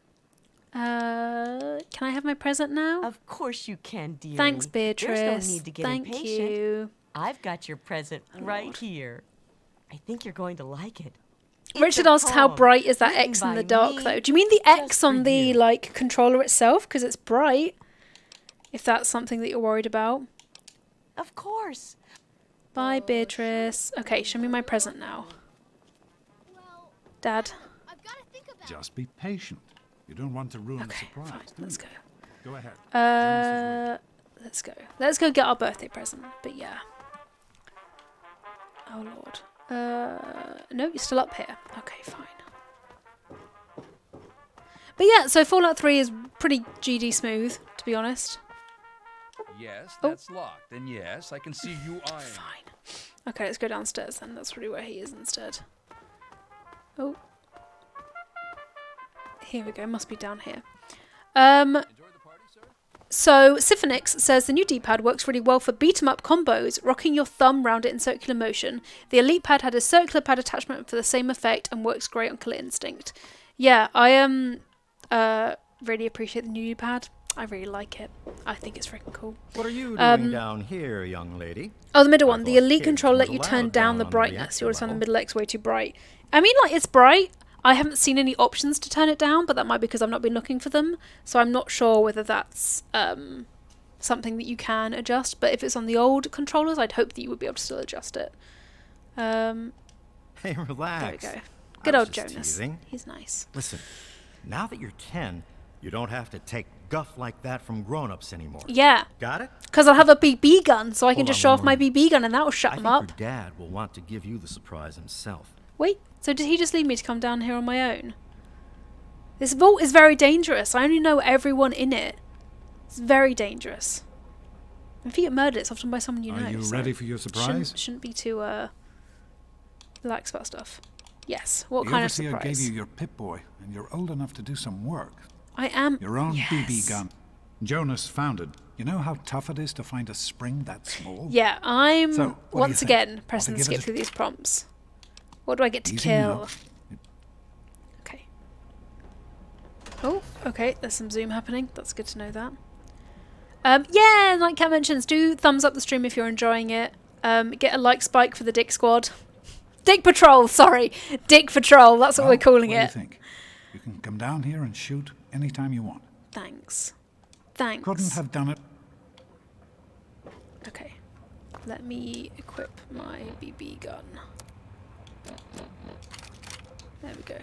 Can I have my present now? Of course you can, dearie. Thanks, Beatrice. There's no need to get Thank impatient. you. I've got your present right here. I think you're going to like it. Richard asks, how bright is that X in the dark, though? Do you mean the X on the controller itself? Because it's bright. If that's something that you're worried about. Of course. Bye, Beatrice. Okay, show me my present now. Dad. Just be patient. You don't want to ruin the surprise. Fine, let's go. Go ahead. Let's go. Let's go get our birthday present. But yeah. Oh Lord. No, you're still up here. Okay, fine. But yeah, so Fallout 3 is pretty GD smooth, to be honest. Yes, that's locked. And yes, I can see you eyeing. Fine. Okay, let's go downstairs then. That's really where he is instead. Oh. Here we go. Must be down here. So, Siphonex says the new D-pad works really well for beat-em-up combos, rocking your thumb round it in circular motion. The Elite pad had a circular pad attachment for the same effect and works great on Killer Instinct. Yeah, I really appreciate the new D-pad. I really like it. I think it's freaking cool. What are you doing down here, young lady? Oh, the middle one. The Elite controller let you turn down the brightness. You always found the middle X way too bright. I mean, like, it's bright. I haven't seen any options to turn it down, but that might be because I've not been looking for them. So I'm not sure whether that's something that you can adjust. But if it's on the old controllers, I'd hope that you would be able to still adjust it. Hey, relax. There we go. Good old Jonas. Teasing. He's nice. Listen, now that you're 10, you don't have to take guff like that from grown-ups anymore. Yeah. Got it? Because I'll have a BB gun, so I can just show off my BB gun, and that will shut him up. I think your dad will want to give you the surprise himself. Wait, so did he just leave me to come down here on my own? This vault is very dangerous. I only know everyone in it. It's very dangerous. If you get murdered, it's often by someone you know. Are you ready for your surprise? Shouldn't be too relax about stuff. Yes. What kind of surprise? The overseer gave you your Pip-Boy, and you're old enough to do some work. I am. Your own BB gun. Jonas found it. You know how tough it is to find a spring that small? Yeah, I'm so, once again pressing the skip through these prompts. What do I get to kill? Okay. Oh, okay. There's some zoom happening. That's good to know that. Yeah, like Kat mentions, do thumbs up the stream if you're enjoying it. Get a like spike for the Dick Squad. Dick Patrol, sorry. Dick Patrol, that's what we're calling it. What do you think? You can come down here and shoot anytime you want. Thanks. Thanks. Couldn't have done it. Okay. Let me equip my BB gun. There we go.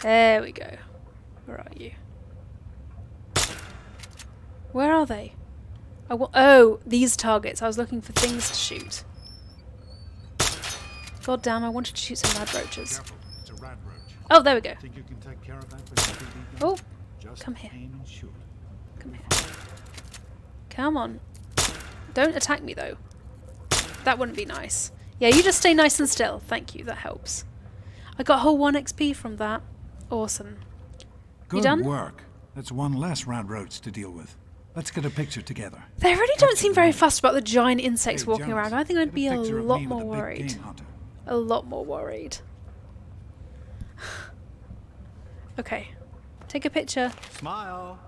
There we go. Where are you? Where are they? Oh, these targets. I was looking for things to shoot. God damn, I wanted to shoot some rad roaches. Careful. It's a rad roach. Oh, there we go. Think you can take care of that with your BB gun? Oh, just come here. Aim and shoot. Come here. Come on. Don't attack me, though. That wouldn't be nice. Yeah, you just stay nice and still. Thank you, that helps. I got a whole 1 XP from that. Awesome. Good you done? work. That's one less rad roach to deal with. Let's get a picture together. They really don't seem very fussed about the giant insects walking Jonas, around. I think I'd be a lot more with a big worried. game hunter. A lot more worried. Okay. Take a picture. Smile.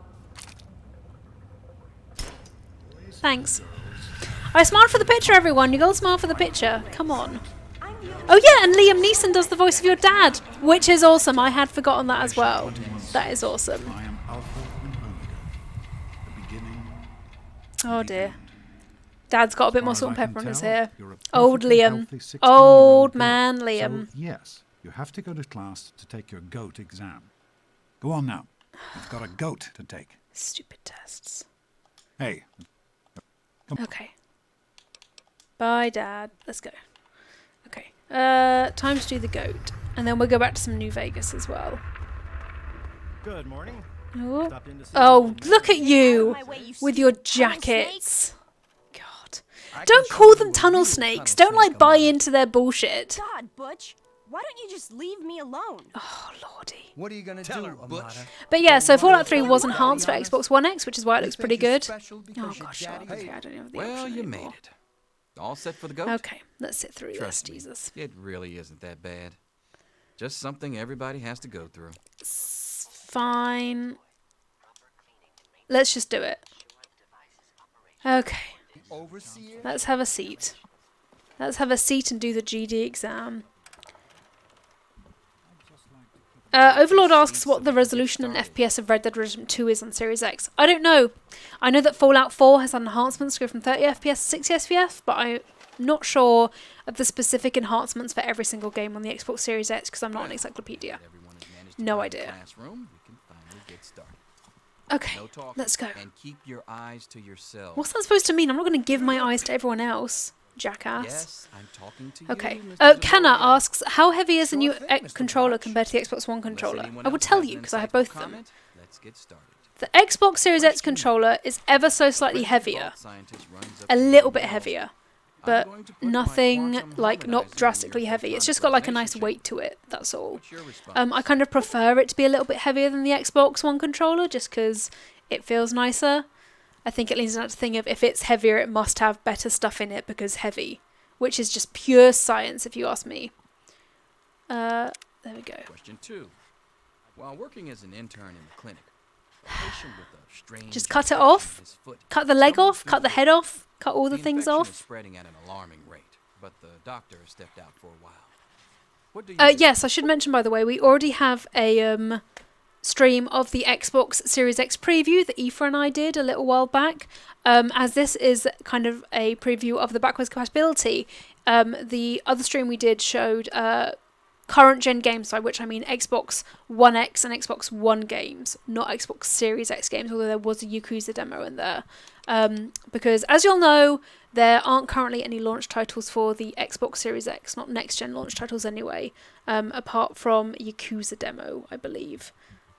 Thanks. I smiled for the picture, everyone. You gotta smile for the picture. Come on. Oh yeah, and Liam Neeson does the voice of your dad, which is awesome. I had forgotten that as well. That is awesome. I am Alpha and Omega. The beginning. Oh dear. Dad's got a bit more salt and pepper on his hair. You're a Old perfectly Liam. healthy 16-year-old Old girl. man Liam. So, yes, you have to go to class to take your GOAT exam. Go on now. You've got a GOAT to take. Stupid tests. Hey. Okay. Bye, Dad. Let's go. Okay. Time to do the goat. And then we'll go back to some New Vegas as well. Good morning. Oh, look at you with your jackets. God. Don't call them tunnel snakes. Don't, like, buy into their bullshit. God, Butch. Why don't you just leave me alone? Oh, lordy. What are you gonna do, Butch? But yeah, so Fallout 3 was enhanced for Xbox One X, which is why it looks pretty good. Oh, gosh. Okay, I don't have the Well, option you anymore. made it. All set for the goat? Okay, let's sit through Trust this, me, Jesus. it really isn't that bad. Just something everybody has to go through. Fine. Let's just do it. Okay. Let's have a seat. Let's have a seat and do the GD exam. Overlord asks what the resolution and FPS of Red Dead Redemption 2 is on Series X. I don't know. I know that Fallout 4 has enhancements to go from 30 FPS to 60 FPS, but I'm not sure of the specific enhancements for every single game on the Xbox Series X because I'm not an encyclopedia. No idea. Okay, let's go. And keep your eyes to yourself. What's that supposed to mean? I'm not going to give my eyes to everyone else. Jackass. Yes, I'm talking to okay. you, Kanna asks, how heavy is the new controller compared to the Xbox One controller? I will tell you because I have both of them. Let's get started. The Xbox Series X controller is ever so slightly heavier. A little bit heavier. but nothing like not drastically heavy. It's just got like a nice weight to it, that's all. I kind of prefer it to be a little bit heavier than the Xbox One controller just because it feels nicer. I think it leans into the thing of if it's heavier it must have better stuff in it because heavy, which is just pure science if you ask me. There we go. Question 2. While working as an intern in the clinic, a patient with a strange just cut it off, cut the leg off, cut the head off, cut all the things infection off. is spreading at an alarming rate, but the doctor stepped out for a while. What do you Yes, I should mention, by the way, we already have a stream of the Xbox Series X preview that Aoife and I did a little while back. As this is kind of a preview of the backwards compatibility, the other stream we did showed current gen games, by which I mean Xbox One X and Xbox One games, not Xbox Series X games, although there was a Yakuza demo in there. Because as you'll know, there aren't currently any launch titles for the Xbox Series X, not next gen launch titles anyway, apart from Yakuza demo, I believe.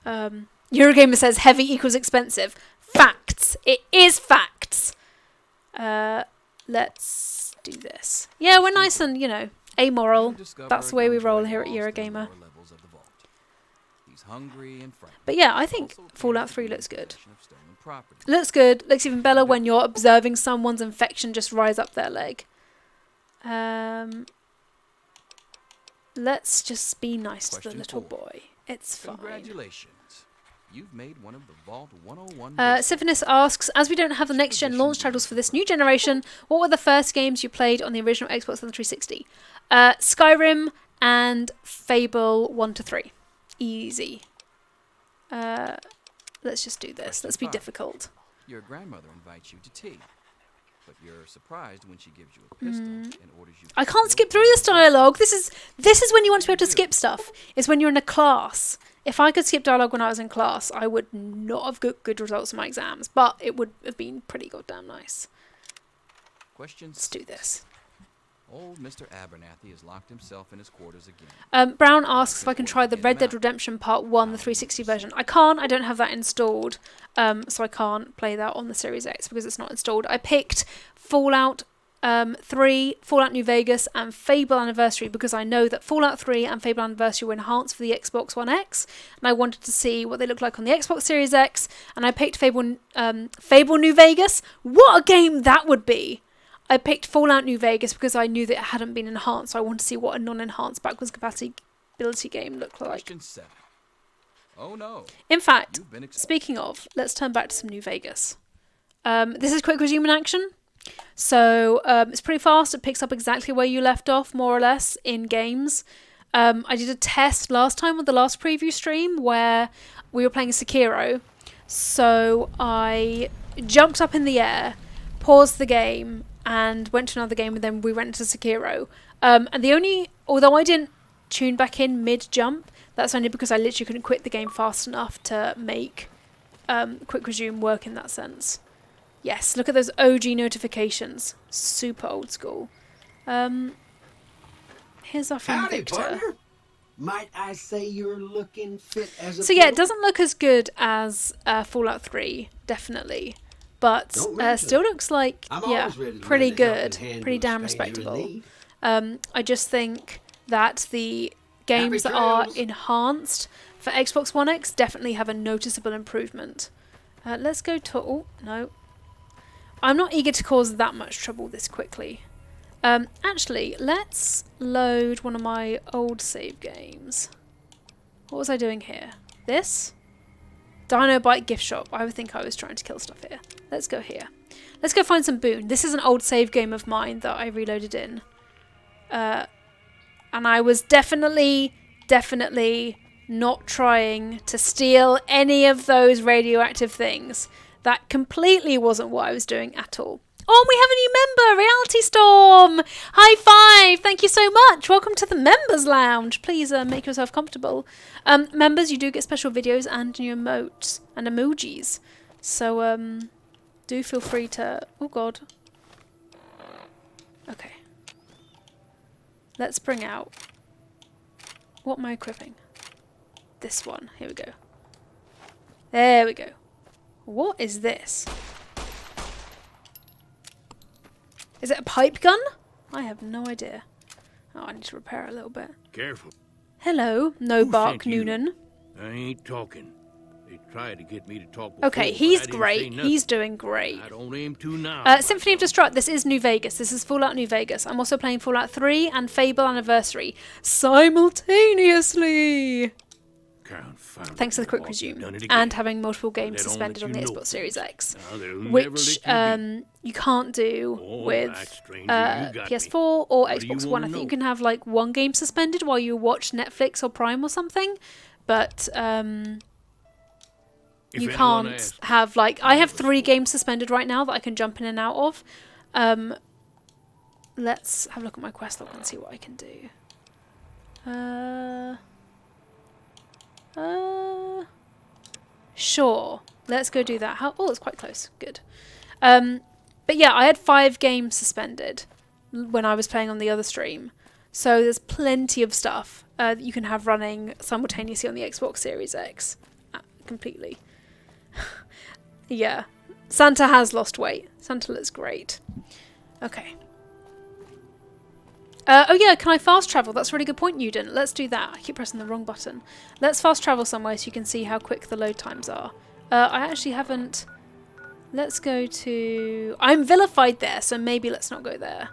Eurogamer says heavy equals expensive. Facts. It is facts. Let's do this. Yeah, we're nice and, you know, amoral. That's the way we roll here at Eurogamer. But yeah, I think Fallout 3 looks good. Looks good. Looks even better when you're observing someone's infection just rise up their leg. Let's just be nice to the little boy. It's fine. Congratulations. You've made one of the Vault 101. Siphonis asks, as we don't have the next gen launch titles for this new generation, what were the first games you played on the original Xbox 360? Skyrim and Fable 1 to 3. Easy. Let's just do this. Let's be difficult. Your grandmother invites you to tea, but you're surprised when she gives you a pistol and orders you. I can't skip through this dialogue. This is when you want to be able to skip stuff. Is when you're in a class. If I could skip dialogue when I was in class, I would not have got good results in my exams, but it would have been pretty goddamn nice. Let's do this. Old Mr. Abernathy has locked himself in his quarters again. Brown asks if I can try the Red Dead Redemption Part 1, the 360 version. I can't. I don't have that installed, so I can't play that on the Series X because it's not installed. I picked Fallout 3, Fallout New Vegas, and Fable Anniversary because I know that Fallout 3 and Fable Anniversary were enhanced for the Xbox One X, and I wanted to see what they look like on the Xbox Series X, and I picked Fable New Vegas. What a game that would be! I picked Fallout New Vegas because I knew that it hadn't been enhanced, so I wanted to see what a non-enhanced backwards compatibility game looked like. Question 7. Oh no. In fact, speaking of, let's turn back to some New Vegas. This is quick resume in action. So it's pretty fast. It picks up exactly where you left off, more or less, in games. I did a test last time with the last preview stream where we were playing Sekiro. So I jumped up in the air, paused the game, and went to another game, and then we went into Sekiro. Although I didn't tune back in mid-jump, that's only because I literally couldn't quit the game fast enough to make quick resume work in that sense. Yes, look at those OG notifications. Super old school. Here's our friend Victor. Partner. Might I say you're looking fit as a So yeah, it doesn't look as good as Fallout 3, definitely. But still looks like, pretty good. Pretty damn respectable. I just think that the games that are enhanced for Xbox One X definitely have a noticeable improvement. Let's go to... Oh, no. I'm not eager to cause that much trouble this quickly. Actually, let's load one of my old save games. What was I doing here? This? Dino Bite gift shop. I would think I was trying to kill stuff here. Let's go here. Let's go find some boon. This is an old save game of mine that I reloaded in. And I was definitely not trying to steal any of those radioactive things. That completely wasn't what I was doing at all. Oh, we have a new member, Reality Storm! High five! Thank you so much! Welcome to the Members Lounge. Please make yourself comfortable. Members, you do get special videos and new emotes and emojis. So, do feel free to... Oh, God. Okay. Let's bring out... What am I equipping? This one. Here we go. There we go. What is this? Is it a pipe gun? I have no idea. Oh, I need to repair it a little bit. Careful. Hello, no bark sent you? Noonan. I ain't talking. They tried to get me to talk before, Okay, but he's I didn't say great. nothing. He's doing great. I don't aim to now. Symphony of Destruct. This is New Vegas. This is Fallout New Vegas. I'm also playing Fallout 3 and Fable Anniversary simultaneously. Thanks to the quick resume and having multiple games suspended on the Xbox Series X, which you can't do with PS4 or Xbox One. I think you can have like one game suspended while you watch Netflix or Prime or something, but you can't have like, I have 3 games suspended right now that I can jump in and out of. Let's have a look at my quest log and see what I can do. Sure. Let's go do that. Oh, it's quite close. Good. But yeah, I had 5 games suspended when I was playing on the other stream. So there's plenty of stuff that you can have running simultaneously on the Xbox Series X. Completely. Yeah. Santa has lost weight. Santa looks great. Okay. Oh yeah, can I fast travel? That's a really good point, Newden. Let's do that. I keep pressing the wrong button. Let's fast travel somewhere so you can see how quick the load times are. I actually haven't... Let's go to... I'm vilified there, so maybe let's not go there.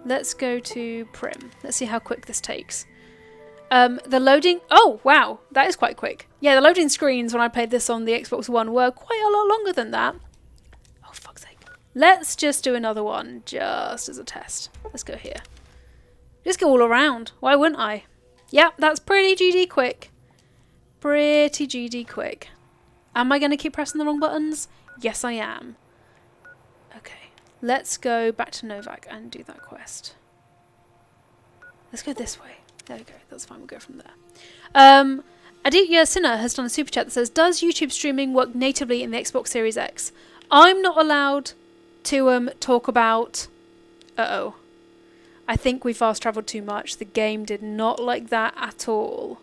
Let's go to Prim. Let's see how quick this takes. The loading... Oh, wow. That is quite quick. Yeah, the loading screens when I played this on the Xbox One were quite a lot longer than that. Oh, fuck's sake. Let's just do another one, just as a test. Let's go here. Just go all around. Why wouldn't I? Yep, that's pretty GD quick. Pretty GD quick. Am I going to keep pressing the wrong buttons? Yes, I am. Okay. Let's go back to Novak and do that quest. Let's go this way. There we go. That's fine. We'll go from there. Aditya Sinha has done a super chat that says, does YouTube streaming work natively in the Xbox Series X? I'm not allowed to talk about... Uh-oh. I think we fast travelled too much. The game did not like that at all.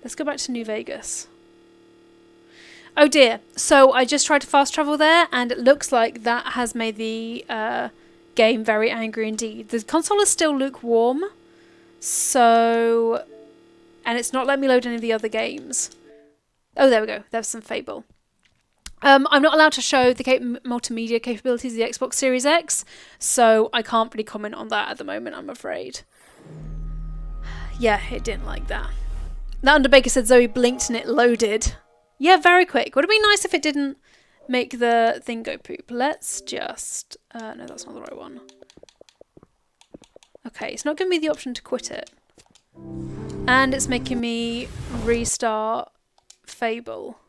Let's go back to New Vegas. Oh dear. So I just tried to fast travel there and it looks like that has made the game very angry indeed. The console is still lukewarm. So... And it's not letting me load any of the other games. Oh, there we go. There's some Fable. I'm not allowed to show the multimedia capabilities of the Xbox Series X, so I can't really comment on that at the moment, I'm afraid. Yeah, it didn't like that. That Underbaker said Zoe blinked and it loaded. Yeah, very quick. Would it be nice if it didn't make the thing go poop? Let's just... no, that's not the right one. Okay, it's not giving me the option to quit it. And it's making me restart Fable.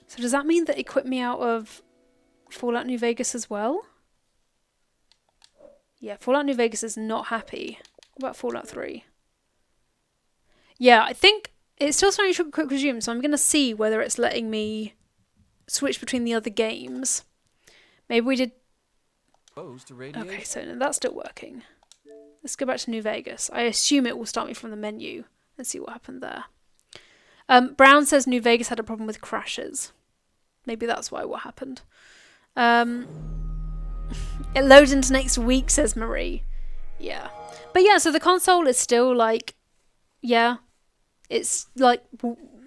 So does that mean that it quit me out of Fallout New Vegas as well? Yeah, Fallout New Vegas is not happy. What about Fallout 3? Yeah, I think it's still starting to quick resume, so I'm going to see whether it's letting me switch between the other games. Maybe we did... Okay, so no, that's still working. Let's go back to New Vegas. I assume it will start me from the menu. Let's see what happened there. Brown says New Vegas had a problem with crashes. Maybe that's why what happened. It loads into next week, says Marie. Yeah. But yeah, so the console is still like, yeah, it's like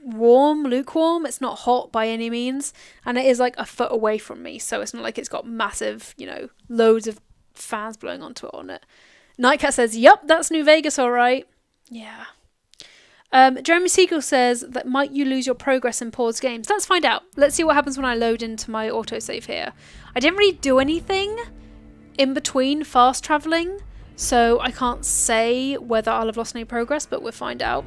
warm, lukewarm. It's not hot by any means. And it is like a foot away from me. So it's not like it's got massive, you know, loads of fans blowing onto it on it. Nightcat says, yup, that's New Vegas, all right. Yeah. Jeremy Siegel says that might you lose your progress in paused games. Let's find out. Let's see what happens when I load into my autosave here. I didn't really do anything in between fast travelling, so I can't say whether I'll have lost any progress, but we'll find out.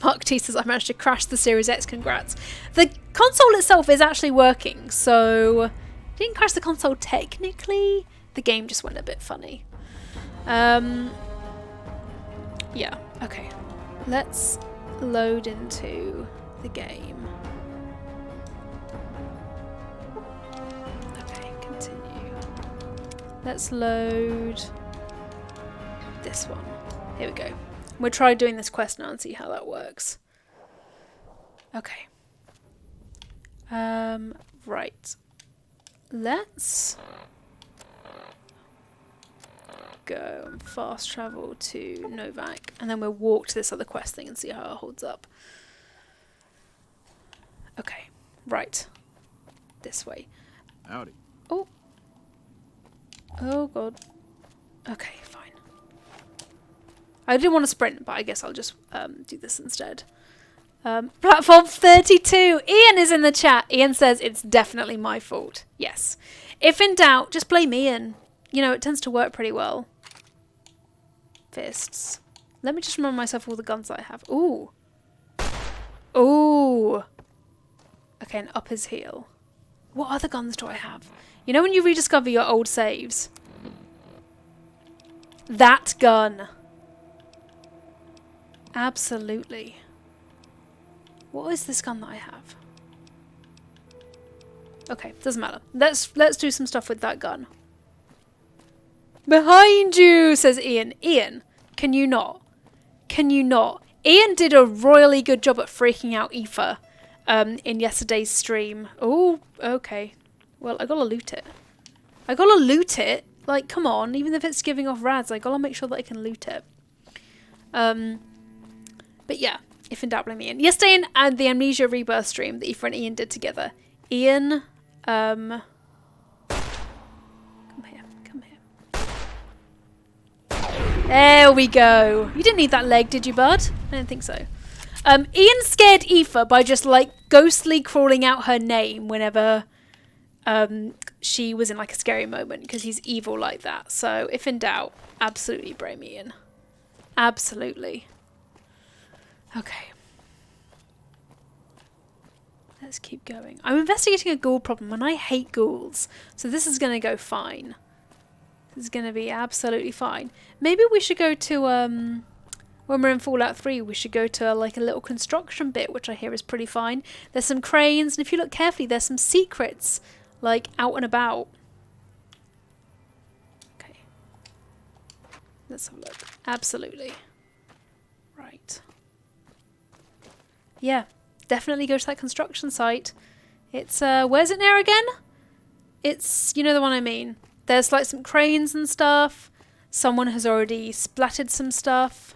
Mark T says I managed to crash the Series X, congrats. The console itself is actually working, so I didn't crash the console technically. The game just went a bit funny. Yeah, okay. Let's load into the game. Okay, continue. Let's load this one. Here we go. We'll try doing this quest now and see how that works. Okay. Right. Let's go fast travel to Novak, and then we'll walk to this other quest thing and see how it holds up. Okay, right. This way. Howdy. Oh. Oh god. Okay, fine. I didn't want to sprint, but I guess I'll just do this instead. Platform 32. Ian is in the chat. Ian says it's definitely my fault. Yes. If in doubt, just blame Ian. You know, it tends to work pretty well. Fists. Let me just remind myself of all the guns that I have. Ooh. Ooh. Okay, and up his heel. What other guns do I have? You know when you rediscover your old saves? That gun. Absolutely. What is this gun that I have? Okay, doesn't matter. Let's do some stuff with that gun. Behind you, says Ian. Ian, can you not? Can you not? Ian did a royally good job at freaking out Aoife in yesterday's stream. Oh, okay. Well, I gotta loot it. I gotta loot it. Like, come on. Even if it's giving off rads, I gotta make sure that I can loot it. But yeah, if in doubt, blame Ian. Yesterday in the Amnesia Rebirth stream that Aoife and Ian did together, Ian, come here. There we go. You didn't need that leg, did you, bud? I don't think so. Ian scared Aoife by just, like, ghostly crawling out her name whenever she was in, like, a scary moment, because he's evil like that. So, if in doubt, absolutely blame Ian. Absolutely. Okay. Let's keep going. I'm investigating a ghoul problem, and I hate ghouls. So this is going to go fine. This is going to be absolutely fine. Maybe we should go to, when we're in Fallout 3, we should go to, like, a little construction bit, which I hear is pretty fine. There's some cranes, and if you look carefully, there's some secrets, like, out and about. Okay. Let's have a look. Absolutely. Right. Yeah, definitely go to that construction site. It's, where's it near again? It's, you know the one I mean. There's, like, some cranes and stuff. Someone has already splattered some stuff.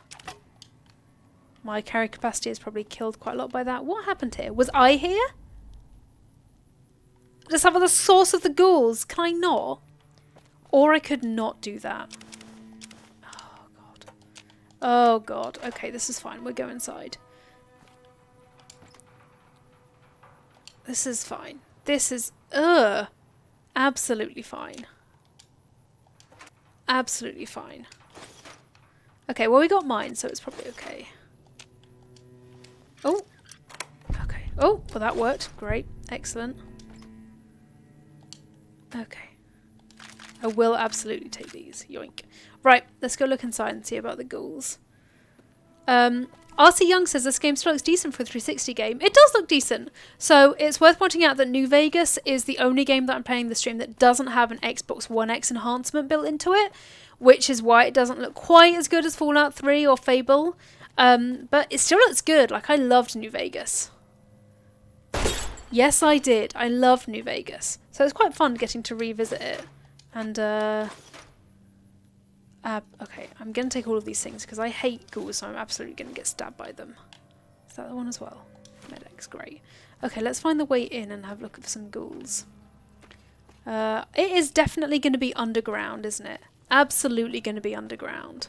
My carry capacity is probably killed quite a lot by that. What happened here? Was I here? Let's have the source of the ghouls. Can I not? Or I could not do that. Oh, God. Oh, God. Okay, this is fine. We'll go inside. This is fine. This is, absolutely fine. Absolutely fine. Okay, well, we got mine, so it's probably okay. Oh. Okay. Oh, well, that worked. Great. Excellent. Okay. I will absolutely take these. Yoink. Right, let's go look inside and see about the ghouls. RC Young says this game still looks decent for a 360 game. It does look decent. So it's worth pointing out that New Vegas is the only game that I'm playing this stream that doesn't have an Xbox One X enhancement built into it, which is why it doesn't look quite as good as Fallout 3 or Fable. But it still looks good. Like, I loved New Vegas. Yes, I did. I loved New Vegas. So it's quite fun getting to revisit it. And, okay, I'm going to take all of these things because I hate ghouls, so I'm absolutely going to get stabbed by them. Is that the one as well? Medics, great. Okay, let's find the way in and have a look at some ghouls. It is definitely going to be underground, isn't it? Absolutely going to be underground.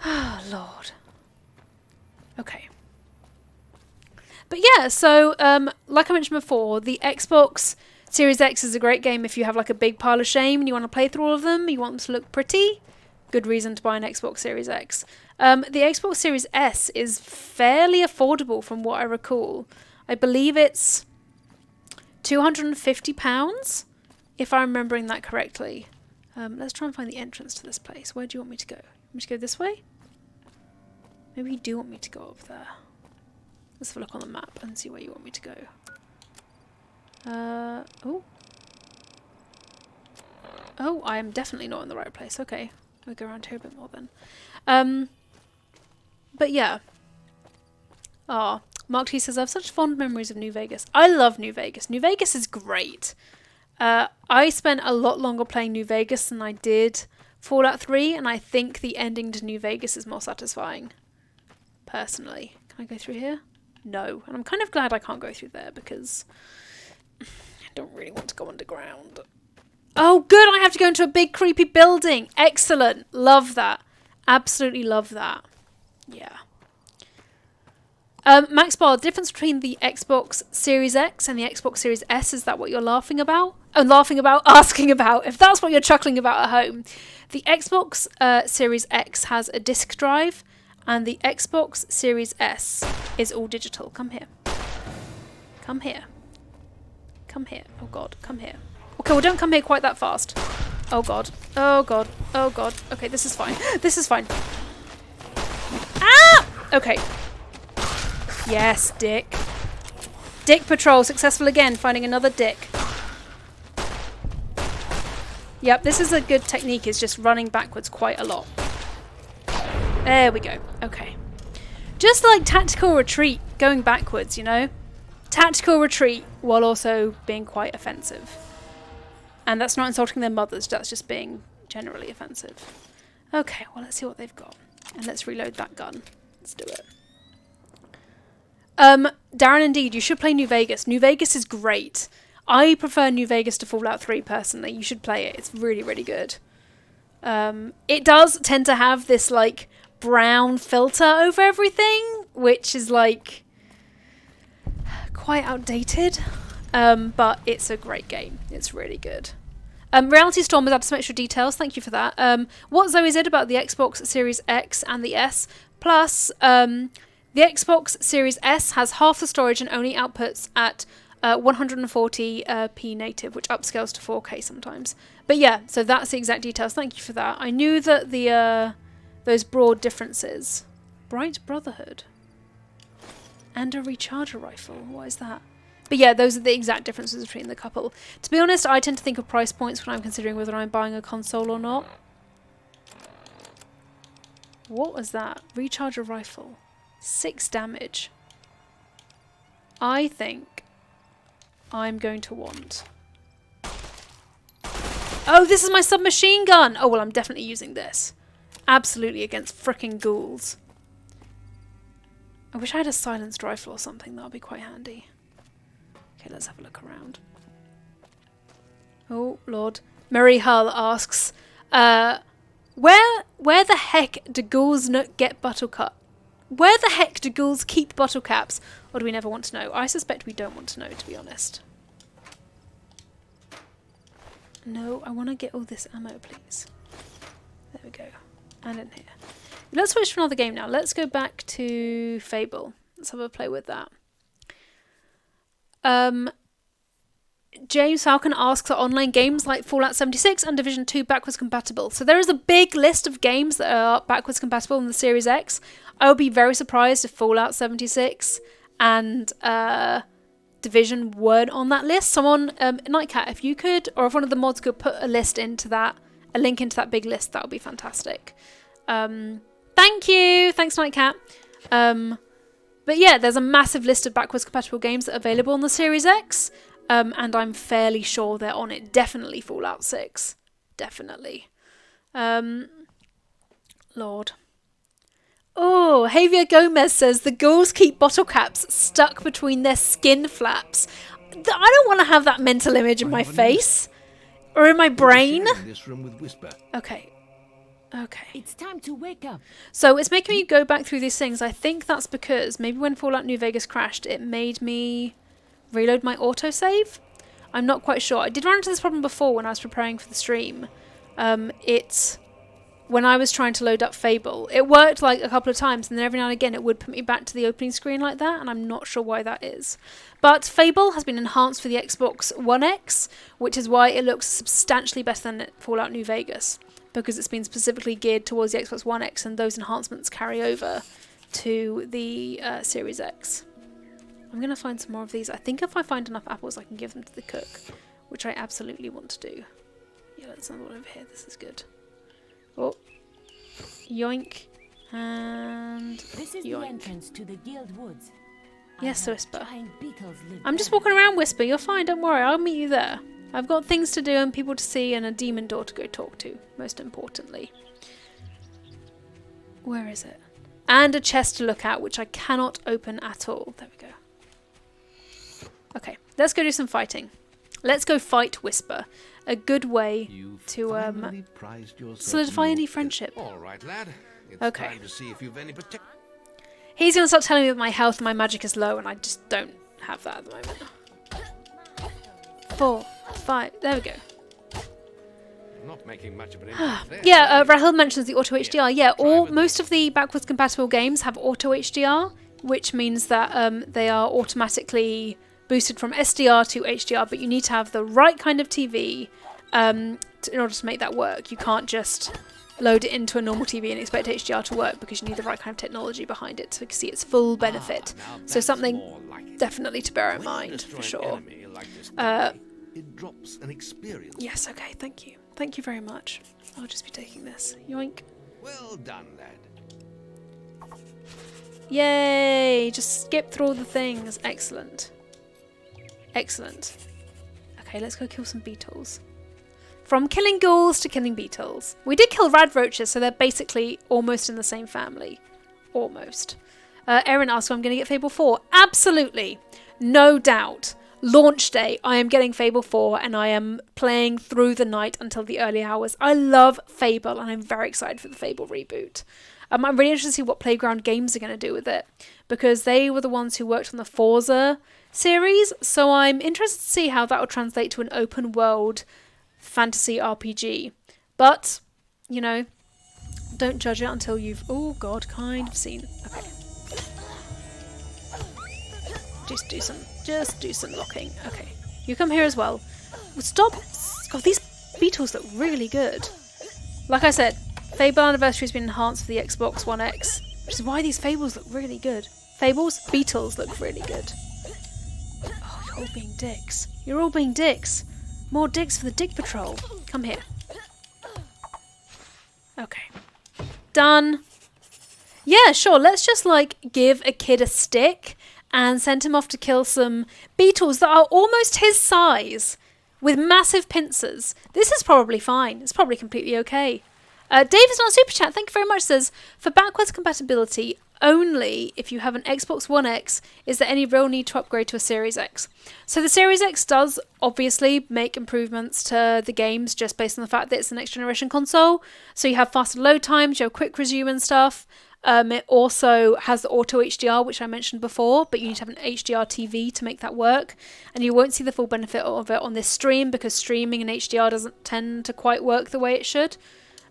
Ah, Lord. Okay. But yeah, so, like I mentioned before, the Xbox Series X is a great game if you have like a big pile of shame and you want to play through all of them, you want them to look pretty. Good reason to buy an Xbox Series X. The Xbox Series S is fairly affordable from what I recall. I believe it's £250, if I'm remembering that correctly. Let's try and find the entrance to this place. Where do you want me to go? You want me to go this way? Maybe you do want me to go up there. Let's have a look on the map and see where you want me to go. Oh. Oh, I am definitely not in the right place. Okay, we'll go around here a bit more then. But yeah. Ah, Mark T says, I have such fond memories of New Vegas. I love New Vegas. New Vegas is great. I spent a lot longer playing New Vegas than I did Fallout 3, and I think the ending to New Vegas is more satisfying. Personally. Can I go through here? No. And I'm kind of glad I can't go through there because I don't really want to go underground. Oh, good! I have to go into a big creepy building! Excellent! Love that. Absolutely love that. Yeah. Max Bar, the difference between the Xbox Series X and the Xbox Series S, is that what you're laughing about? Oh, asking about. If that's what you're chuckling about at home. The Xbox Series X has a disk drive, and the Xbox Series S is all digital. Come here. Come here. Come here. Oh god, come here. Okay, well don't come here quite that fast. Oh god. Oh god. Oh god. Okay, this is fine. This is fine. Ah! Okay. Yes, dick. Dick patrol successful again, finding another dick. Yep, this is a good technique, is just running backwards quite a lot. There we go. Okay. Just like tactical retreat, going backwards, you know? Tactical retreat while also being quite offensive. And that's not insulting their mothers, that's just being generally offensive. Okay, well let's see what they've got. And let's reload that gun. Let's do it. Darren, indeed, you should play New Vegas. New Vegas is great. I prefer New Vegas to Fallout 3 personally. You should play it. It's really, really good. It does tend to have this like brown filter over everything, which is like quite outdated. But it's a great game. It's really good. Reality Storm has added some extra details. Thank you for that. What Zoe said about the Xbox Series X and the S, plus the Xbox Series S has half the storage and only outputs at 140p native, which upscales to 4K sometimes. But yeah, so that's the exact details. Thank you for that. I knew that the those broad differences. Bright Brotherhood. And a recharger rifle. What is that? But yeah, those are the exact differences between the couple. To be honest, I tend to think of price points when I'm considering whether I'm buying a console or not. What was that? Recharger rifle. 6 damage. I think I'm going to want... Oh, this is my submachine gun! Oh, well, I'm definitely using this. Absolutely against frickin' ghouls. I wish I had a silenced rifle or something. That would be quite handy. Okay, let's have a look around. Oh, Lord. Mary Hull asks, where the heck do ghouls get bottle cap? Where the heck do ghouls keep bottle caps? Or do we never want to know? I suspect we don't want to know, to be honest. No, I want to get all this ammo, please. There we go. And in here. Let's switch to another game now. Let's go back to Fable. Let's have a play with that. James Falcon asks, are online games like Fallout 76 and Division 2 backwards compatible? So there is a big list of games that are backwards compatible in the Series X. I would be very surprised if Fallout 76 and Division weren't on that list. Someone, Nightcat, if you could, or if one of the mods could put a list into that, a link into that big list, that would be fantastic. Thank you! Thanks, Nightcat. But yeah, there's a massive list of backwards compatible games that are available on the Series X. And I'm fairly sure they're on it. Definitely Fallout 6. Definitely. Lord. Oh, Javier Gomez says the ghouls keep bottle caps stuck between their skin flaps. I don't want to have that mental image in my face. Or in my brain. Okay. Okay. It's time to wake up. So it's making me go back through these things. I think that's because maybe when Fallout New Vegas crashed, it made me reload my autosave. I'm not quite sure. I did run into this problem before when I was preparing for the stream. When I was trying to load up Fable, it worked like a couple of times, and then every now and again it would put me back to the opening screen like that, and I'm not sure why that is. But Fable has been enhanced for the Xbox One X, which is why it looks substantially better than Fallout New Vegas, because it's been specifically geared towards the Xbox One X, and those enhancements carry over to the Series X. I'm going to find some more of these. I think if I find enough apples, I can give them to the cook, which I absolutely want to do. Yeah, let's have one over here. This is good. Oh, yoink, and this is yoink. The entrance to the Guild Woods. Yes, Whisper. I'm just walking around, Whisper. You're fine. Don't worry. I'll meet you there. I've got things to do and people to see and a demon door to go talk to, most importantly. Where is it? And a chest to look at, which I cannot open at all. There we go. Okay, let's go do some fighting. Let's go fight Whisper. A good way to solidify any friendship. All right, lad. It's okay. time to see if you've any He's going to start telling me that my health and my magic is low, and I just don't have that at the moment. 4, 5, there we go. Not making much of an impact there. Yeah, Rahul mentions the auto HDR. Yeah, most of the backwards compatible games have auto HDR, which means that they are automatically boosted from SDR to HDR, but you need to have the right kind of TV in order to make that work. You can't just load it into a normal TV and expect HDR to work because you need the right kind of technology behind it to see its full benefit. So something definitely to bear in mind, for sure. It drops an experience. Yes, okay, thank you. Thank you very much. I'll just be taking this. Yoink. Well done, lad. Yay! Just skip through all the things. Excellent. Excellent. Okay, let's go kill some beetles. From killing ghouls to killing beetles. We did kill radroaches, so they're basically almost in the same family. Almost. Erin asks, I'm going to get Fable 4. Absolutely. No doubt. Launch day, I am getting Fable 4 and I am playing through the night until the early hours. I love Fable and I'm very excited for the Fable reboot. I'm really interested to see what Playground Games are going to do with it because they were the ones who worked on the Forza series, so I'm interested to see how that will translate to an open world fantasy RPG. But, you know, don't judge it until you've, oh god, kind of seen. Okay. Just do some locking. Okay. You come here as well. Stop! God, these beetles look really good. Like I said, Fable Anniversary has been enhanced for the Xbox One X, which is why these Fables look really good. Beetles look really good. Oh, you're all being dicks. You're all being dicks. More dicks for the Dick Patrol. Come here. Okay. Done. Yeah, sure. Let's just, like, give a kid a stick and send him off to kill some beetles that are almost his size with massive pincers. This is probably fine. It's probably completely okay. David's on Super Chat, thank you very much, says, for backwards compatibility, only if you have an Xbox One X, is there any real need to upgrade to a Series X? So the Series X does obviously make improvements to the games just based on the fact that it's a next generation console. So you have faster load times, you have quick resume and stuff. It also has the auto HDR, which I mentioned before, but you need to have an HDR TV to make that work. And you won't see the full benefit of it on this stream because streaming in HDR doesn't tend to quite work the way it should.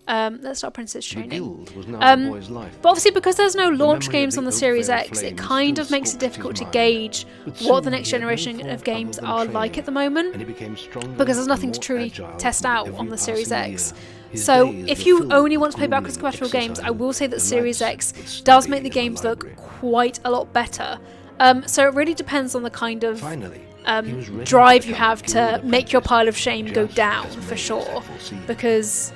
Let's start Princess Training. But obviously because there's no launch games on the Series X, it kind of makes it difficult to gauge what the next generation of games are like at the moment, because there's nothing to truly test out on the Series X. So if you only want to play backwards compatible games, I will say that Series X does make the games look quite a lot better. So it really depends on the kind of drive you have to make your pile of shame go down, for sure, because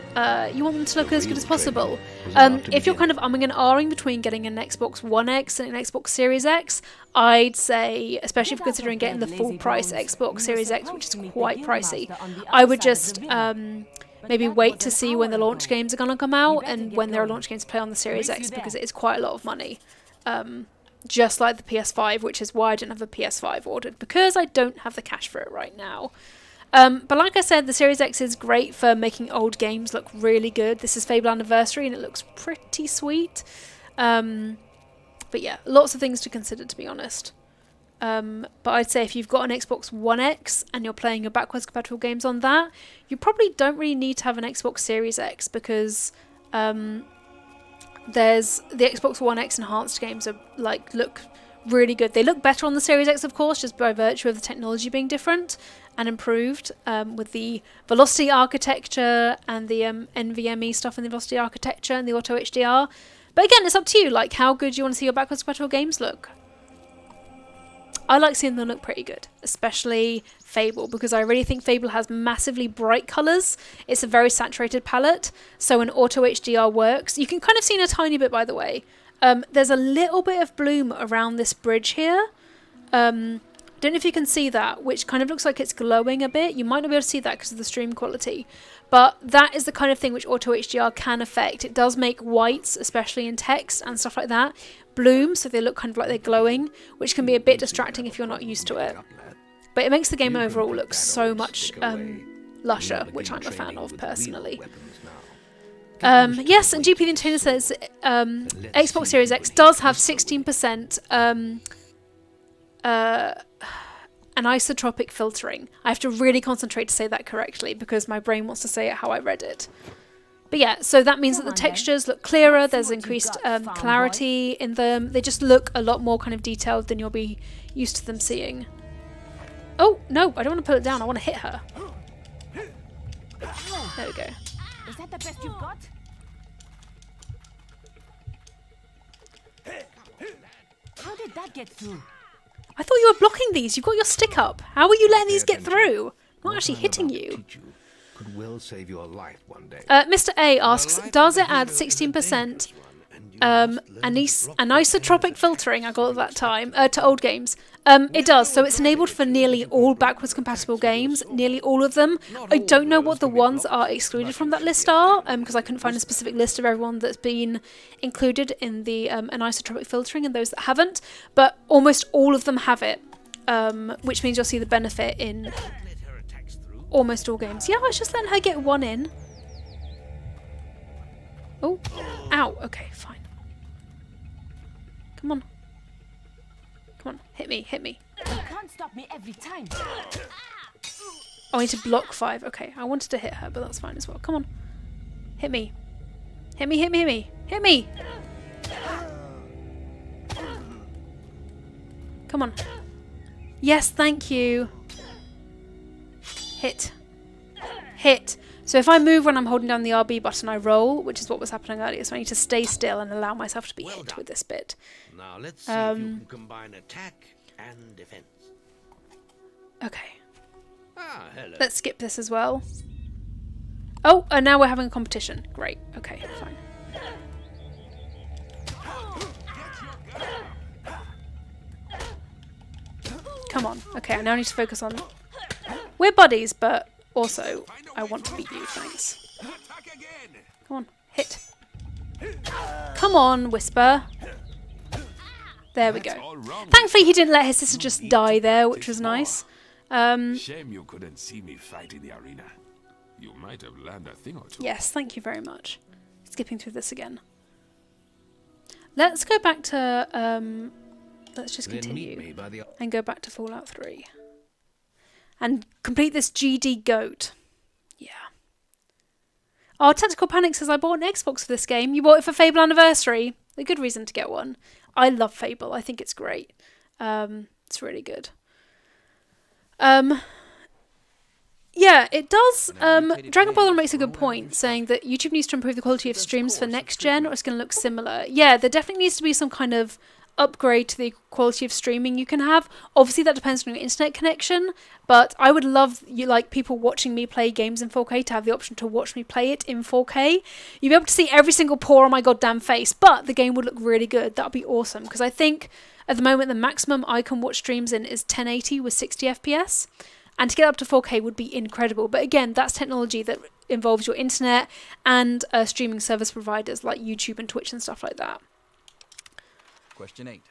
you want them to look as good as possible. If you're kind of umming and ahhing between getting an Xbox One X and an Xbox Series X, I'd say, especially if you're considering getting the full price Xbox Series X, which is quite pricey, I would just maybe wait to see when the launch games are going to come out and when there are launch games to play on the Series X, because it is quite a lot of money. Just like the PS5, which is why I didn't have the PS5 ordered, because I don't have the cash for it right now. But like I said, the Series X is great for making old games look really good. This is Fable Anniversary and it looks pretty sweet. But yeah, lots of things to consider, to be honest. But I'd say if you've got an Xbox One X and you're playing your backwards compatible games on that, you probably don't really need to have an Xbox Series X, because there's the Xbox One X enhanced games are look really good. They look better on the Series X, of course, just by virtue of the technology being different and improved, with the velocity architecture and the NVMe stuff in the velocity architecture and the auto HDR. But again, it's up to you, like how good you want to see your backwards compatible games look. I like seeing them look pretty good, especially Fable, because I really think Fable has massively bright colours. It's a very saturated palette, so an auto HDR works. You can kind of see in a tiny bit, by the way. There's a little bit of bloom around this bridge here, I don't know if you can see that, which kind of looks like it's glowing a bit. You might not be able to see that because of the stream quality, but that is the kind of thing which Auto HDR can affect. It does make whites, especially in text and stuff like that, bloom, so they look kind of like they're glowing, which can be a bit distracting if you're not used to it. But it makes the game overall look so much lusher, which I'm a fan of personally. Yes, and GP the Entertainer says Xbox Series X does have 16% anisotropic filtering. I have to really concentrate to say that correctly because my brain wants to say it how I read it. But yeah, so that means that the textures look clearer, there's increased clarity in them. They just look a lot more kind of detailed than you'll be used to them seeing. Oh, no, I don't want to pull it down, I want to hit her. There we go. Is that the best you've got? How did that get through? I thought you were blocking these. You've got your stick up. How are you letting these get through? I'm not actually hitting you. Could well save your life one day. Mr. A asks, does it add 16% anisotropic filtering, I got it that time, to old games? It does, so it's enabled for nearly all backwards compatible games, nearly all of them. I don't know what the ones are excluded from that list are, because I couldn't find a specific list of everyone that's been included in the anisotropic filtering and those that haven't, but almost all of them have it, which means you'll see the benefit in almost all games. Yeah, I was just letting her get one in. Oh, ow, okay, fine. Come on. Come on, hit me, hit me. You can't stop me every time. Oh, I need to block 5. Okay, I wanted to hit her, but that's fine as well. Come on. Hit me. Hit me, hit me, hit me. Hit me! Come on. Yes, thank you. Hit. Hit. So if I move when I'm holding down the RB button, I roll, which is what was happening earlier. So I need to stay still and allow myself to be hit with this bit. Now let's see if you can combine attack and defense. Okay. Ah, hello. Let's skip this as well. Oh, and now we're having a competition. Great. Okay, fine. Come on. Okay, I now need to focus on... We're buddies, but also I want to beat you, thanks. Come on, hit. Come on, Whisper. There we go. Thankfully he didn't let his sister just die there, which was nice. Shame you couldn't see me fight in the arena. You might have learned a thing or two. Yes, thank you very much. Skipping through this again. Let's go back to... let's just continue and go back to Fallout 3. And complete this GD goat. Yeah. Oh, Tactical Panic says, I bought an Xbox for this game. You bought it for Fable Anniversary. A good reason to get one. I love Fable. I think it's great. It's really good. Yeah, it does. Dragon Ball makes a good point, saying that YouTube needs to improve the quality of streams for next gen, or it's going to look similar. Yeah, there definitely needs to be some kind of upgrade to the quality of streaming you can have. Obviously that depends on your internet connection, but I would love people watching me play games in 4K to have the option to watch me play it in 4K. You'd be able to see every single pore on my goddamn face, but the game would look really good. That would be awesome, because I think at the moment the maximum I can watch streams in is 1080 with 60 FPS, and to get up to 4K would be incredible. But again, that's technology that involves your internet and streaming service providers like YouTube and Twitch and stuff like that. Question 8.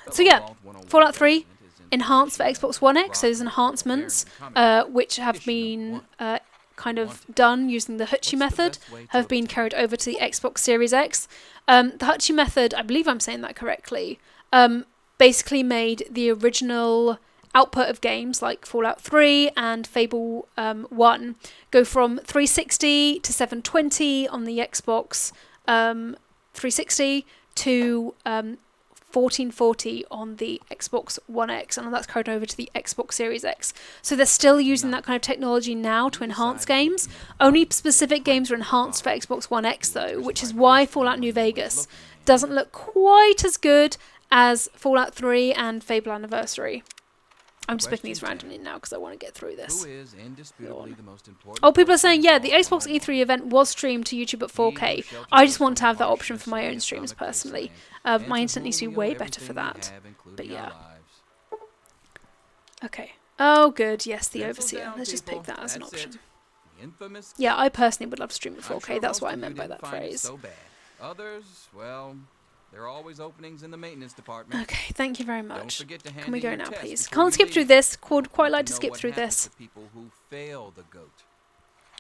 So yeah, Fallout 3 enhanced for Xbox One X. Those enhancements, which have been kind of done using the Hutchie method, have been carried over to the Xbox Series X. The Hutchie method, I believe I'm saying that correctly, basically made the original output of games like Fallout 3 and Fable 1 go from 360 to 720 on the Xbox 360 to 1440 on the Xbox One X, and that's carried over to the Xbox Series X. So they're still using that kind of technology now to enhance games. Only specific games are enhanced for Xbox One X though, which is why Fallout New Vegas doesn't look quite as good as Fallout 3 and Fable Anniversary. I'm just picking these randomly now because I want to get through this. Oh, people are saying, yeah, the Xbox E3 event was streamed to YouTube at 4K. I just want to have that option for my own streams personally. My internet needs to be way better for that. But yeah. Okay. Oh, good. Yes, the Pencils Overseer. down, Let's just pick people. that as an That's option. it. The infamous. Yeah, I personally would love to stream at I'm 4K. sure That's most what I of you meant by didn't that find it phrase. so bad. Others, well, there are always openings in the maintenance department. Okay, thank you very Don't much. forget to hand Can we in go your now, test please? before Can't you skip through leave. this. Would quite Want like to to know skip what through happens this. to people who fail the goat.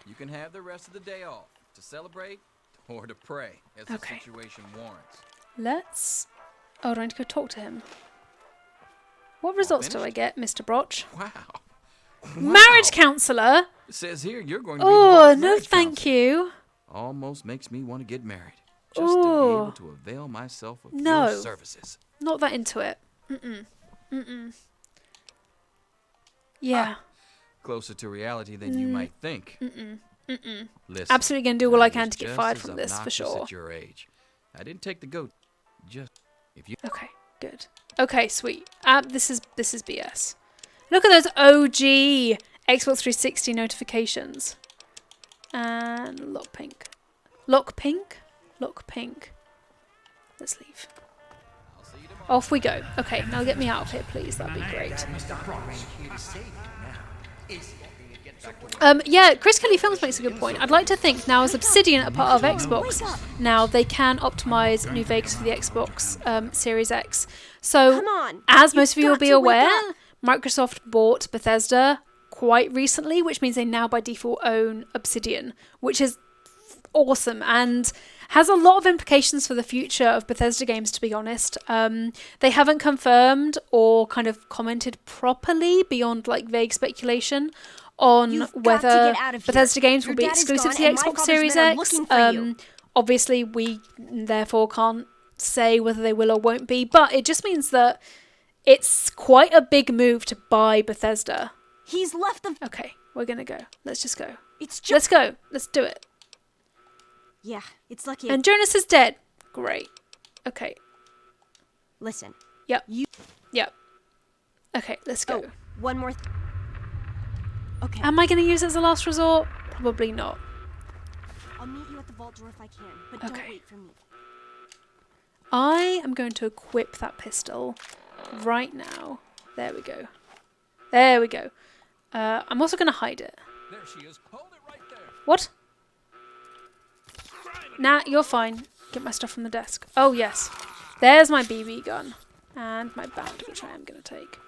You can have the rest of the day off to celebrate or to pray, as Okay. the situation warrants. Let's... Oh, do I need to go talk to him? What results do I get, Mr. Broch? Wow. Marriage counsellor? It says here you're going to be the Oh, boss no marriage thank counselor. you. Almost makes me want to get married. Just to be Ooh. able to avail myself of No. your services. Not that into it. Mm-mm. Mm-mm. Yeah. Closer to reality than you might think. Mm-mm. Mm-mm. Listen, Absolutely going to do all I was can to get just fired as from this, for obnoxious sure. At your age. I didn't take the goat. Just if you. Okay, good. Okay, sweet. This is BS. Look at those OG Xbox 360 notifications. And lock pink. Lock pink? Lock pink. Let's leave. Off we go. Okay, now get me out of here, please. That'd be great. Yeah, Chris Kelly Films makes a good point. I'd like to think now as Obsidian are part of Xbox, now they can optimize New Vegas for the Xbox Series X. So, as most of you will be aware, Microsoft bought Bethesda quite recently, which means they now by default own Obsidian, which is awesome and has a lot of implications for the future of Bethesda games, to be honest. They haven't confirmed or kind of commented properly beyond like vague speculation on whether Bethesda games will be exclusive to the Xbox Series X. Obviously, we therefore can't say whether they will or won't be, but it just means that it's quite a big move to buy Bethesda. He's left the... Okay, we're gonna go. Let's just go. It's just... Let's go. Let's do it. Yeah, it's lucky... And Jonas is dead. Great. Okay. Listen. Yep. Yep. Okay, let's go. Oh, one more... Okay. Am I going to use it as a last resort? Probably not. I'll meet you at the vault door if I can, but don't wait for me. I am going to equip that pistol right now. There we go. There we go. I'm also going to hide it. There she is. Hold it right there. What? Nah, you're fine. Get my stuff from the desk. Oh, yes. There's my BB gun. And my band, which I am going to take.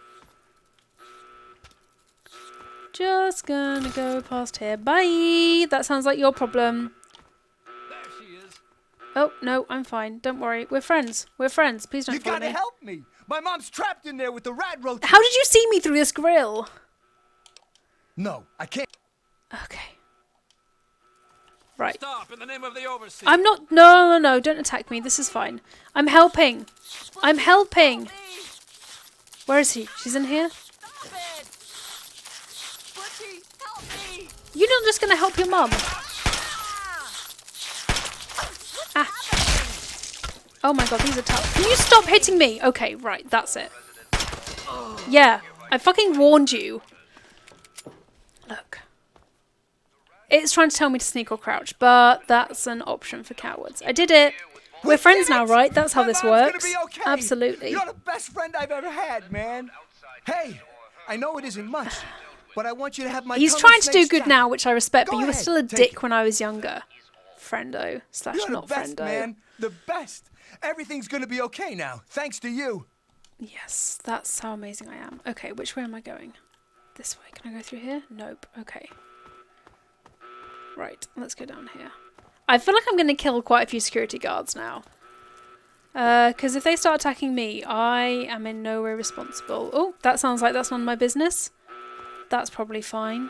Just gonna go past here. Bye! That sounds like your problem. There she is. Oh, no, I'm fine. Don't worry. We're friends. We're friends. Please don't You follow gotta me. help me. My mom's trapped in there with the rat roaches. How did you see me through this grill? No, I can't. Okay. Right. Stop in the name of the overseer. I'm not... No, don't attack me. This is fine. I'm helping. I'm helping. Where is he? She's in here? You're not just going to help your mum. Ah. Oh my god, these are tough. Can you stop hitting me? Okay, right, that's it. Yeah, I fucking warned you. Look. It's trying to tell me to sneak or crouch, but that's an option for cowards. I did it. We're friends now, right? That's how this works. Okay. Absolutely. You're the best friend I've ever had, man. Hey, I know it isn't much, but I want you to have my... He's trying to do good now, which I respect, but you were ahead, still a take dick when I was younger. Friendo slash You're not the best, friendo. man. The best. Everything's gonna be okay now, thanks to you. Yes, that's how amazing I am. Okay, which way am I going? This way. Can I go through here? Nope. Okay. Right, let's go down here. I feel like I'm going to kill quite a few security guards now. Because if they start attacking me, I am in no way responsible. Oh, that sounds like that's none of my business. That's probably fine.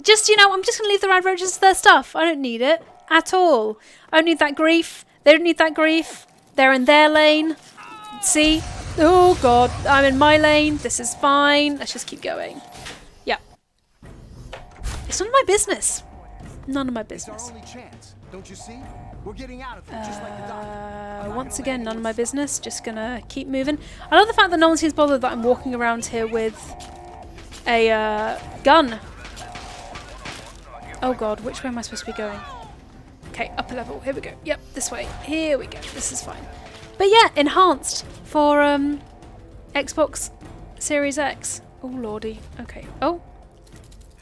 Just, you know, I'm just going to leave the rad roaches to their stuff. I don't need it at all. I don't need that grief. They don't need that grief. They're in their lane. See? Oh, God. I'm in my lane. This is fine. Let's just keep going. Yeah. It's none of my business. None of my business. It's our only chance. Don't you see? We're getting out of here just like the doctor. Once again, none of my business. Just gonna keep moving. I love the fact that no one seems bothered that I'm walking around here with a gun. Oh god, which way am I supposed to be going? Okay, upper level. Here we go. Yep, this way. Here we go. This is fine. But yeah, enhanced for Xbox Series X. Oh, lordy. Okay. Oh.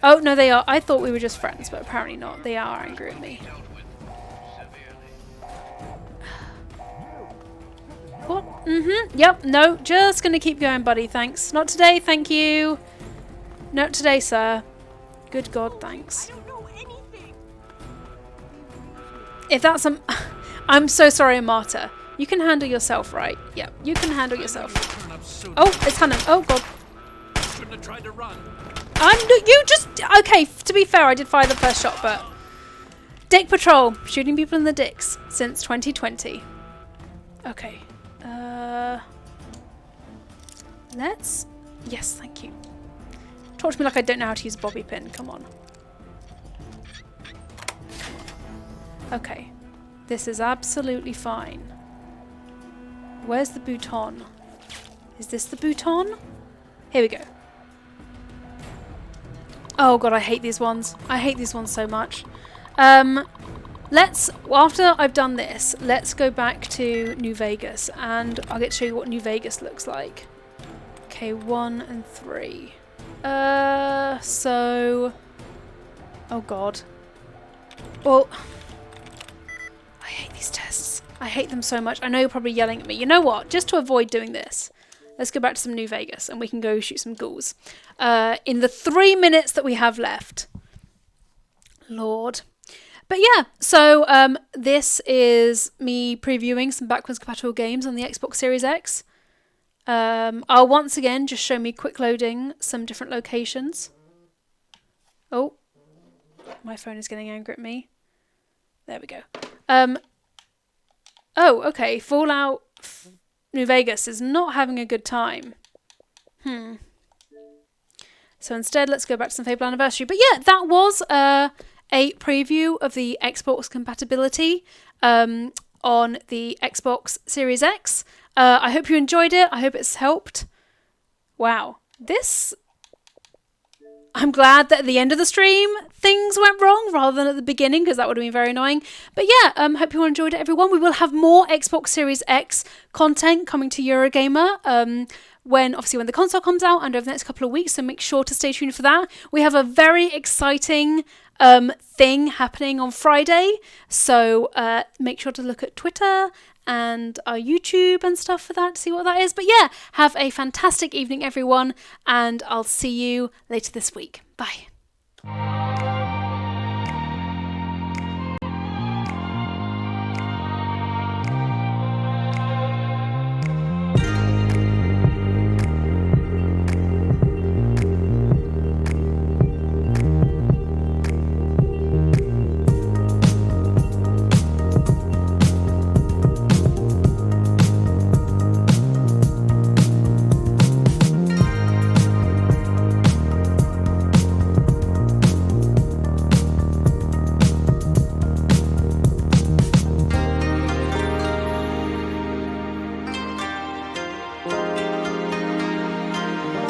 Oh, no, they are. I thought we were just friends, but apparently not. They are angry at me. What? Mm-hmm. Yep. No, just gonna keep going, buddy. Thanks. Not today. Thank you. Not today, sir. Good God, thanks. If that's some... I'm so sorry, Marta. You can handle yourself, right? Yep. You can handle yourself. Oh, it's Hannah. Oh, God. Shouldn't have tried to run. You just... Okay, to be fair, I did fire the first shot, but... Dick Patrol. Shooting people in the dicks since 2020. Okay. Let's... Yes, thank you. Talk to me like I don't know how to use a bobby pin. Come on. Okay. This is absolutely fine. Where's the bouton? Is this the bouton? Here we go. Oh god, I hate these ones. I hate these ones so much. Let's, after I've done this, let's go back to New Vegas and I'll get to show you what New Vegas looks like. Okay, 1 and 3. So... Oh god. Well... I hate these tests. I hate them so much. I know you're probably yelling at me. You know what? Just to avoid doing this, let's go back to some New Vegas and we can go shoot some ghouls. In the 3 minutes that we have left. Lord. But yeah, so this is me previewing some backwards compatible games on the Xbox Series X. I'll once again just show me quick loading some different locations. Oh, my phone is getting angry at me. There we go. Oh, okay. Fallout New Vegas is not having a good time. So instead, let's go back to some Fable Anniversary. But yeah, that was a preview of the Xbox compatibility on the Xbox Series X. I hope you enjoyed it. I hope it's helped. Wow. This... I'm glad that at the end of the stream things went wrong rather than at the beginning because that would have been very annoying. But yeah, hope you all enjoyed it, everyone. We will have more Xbox Series X content coming to Eurogamer when the console comes out and over the next couple of weeks, so make sure to stay tuned for that. We have a very exciting thing happening on Friday, so make sure to look at Twitter and our YouTube and stuff for that to see what that is. But yeah, have a fantastic evening, everyone, and I'll see you later this week. Bye.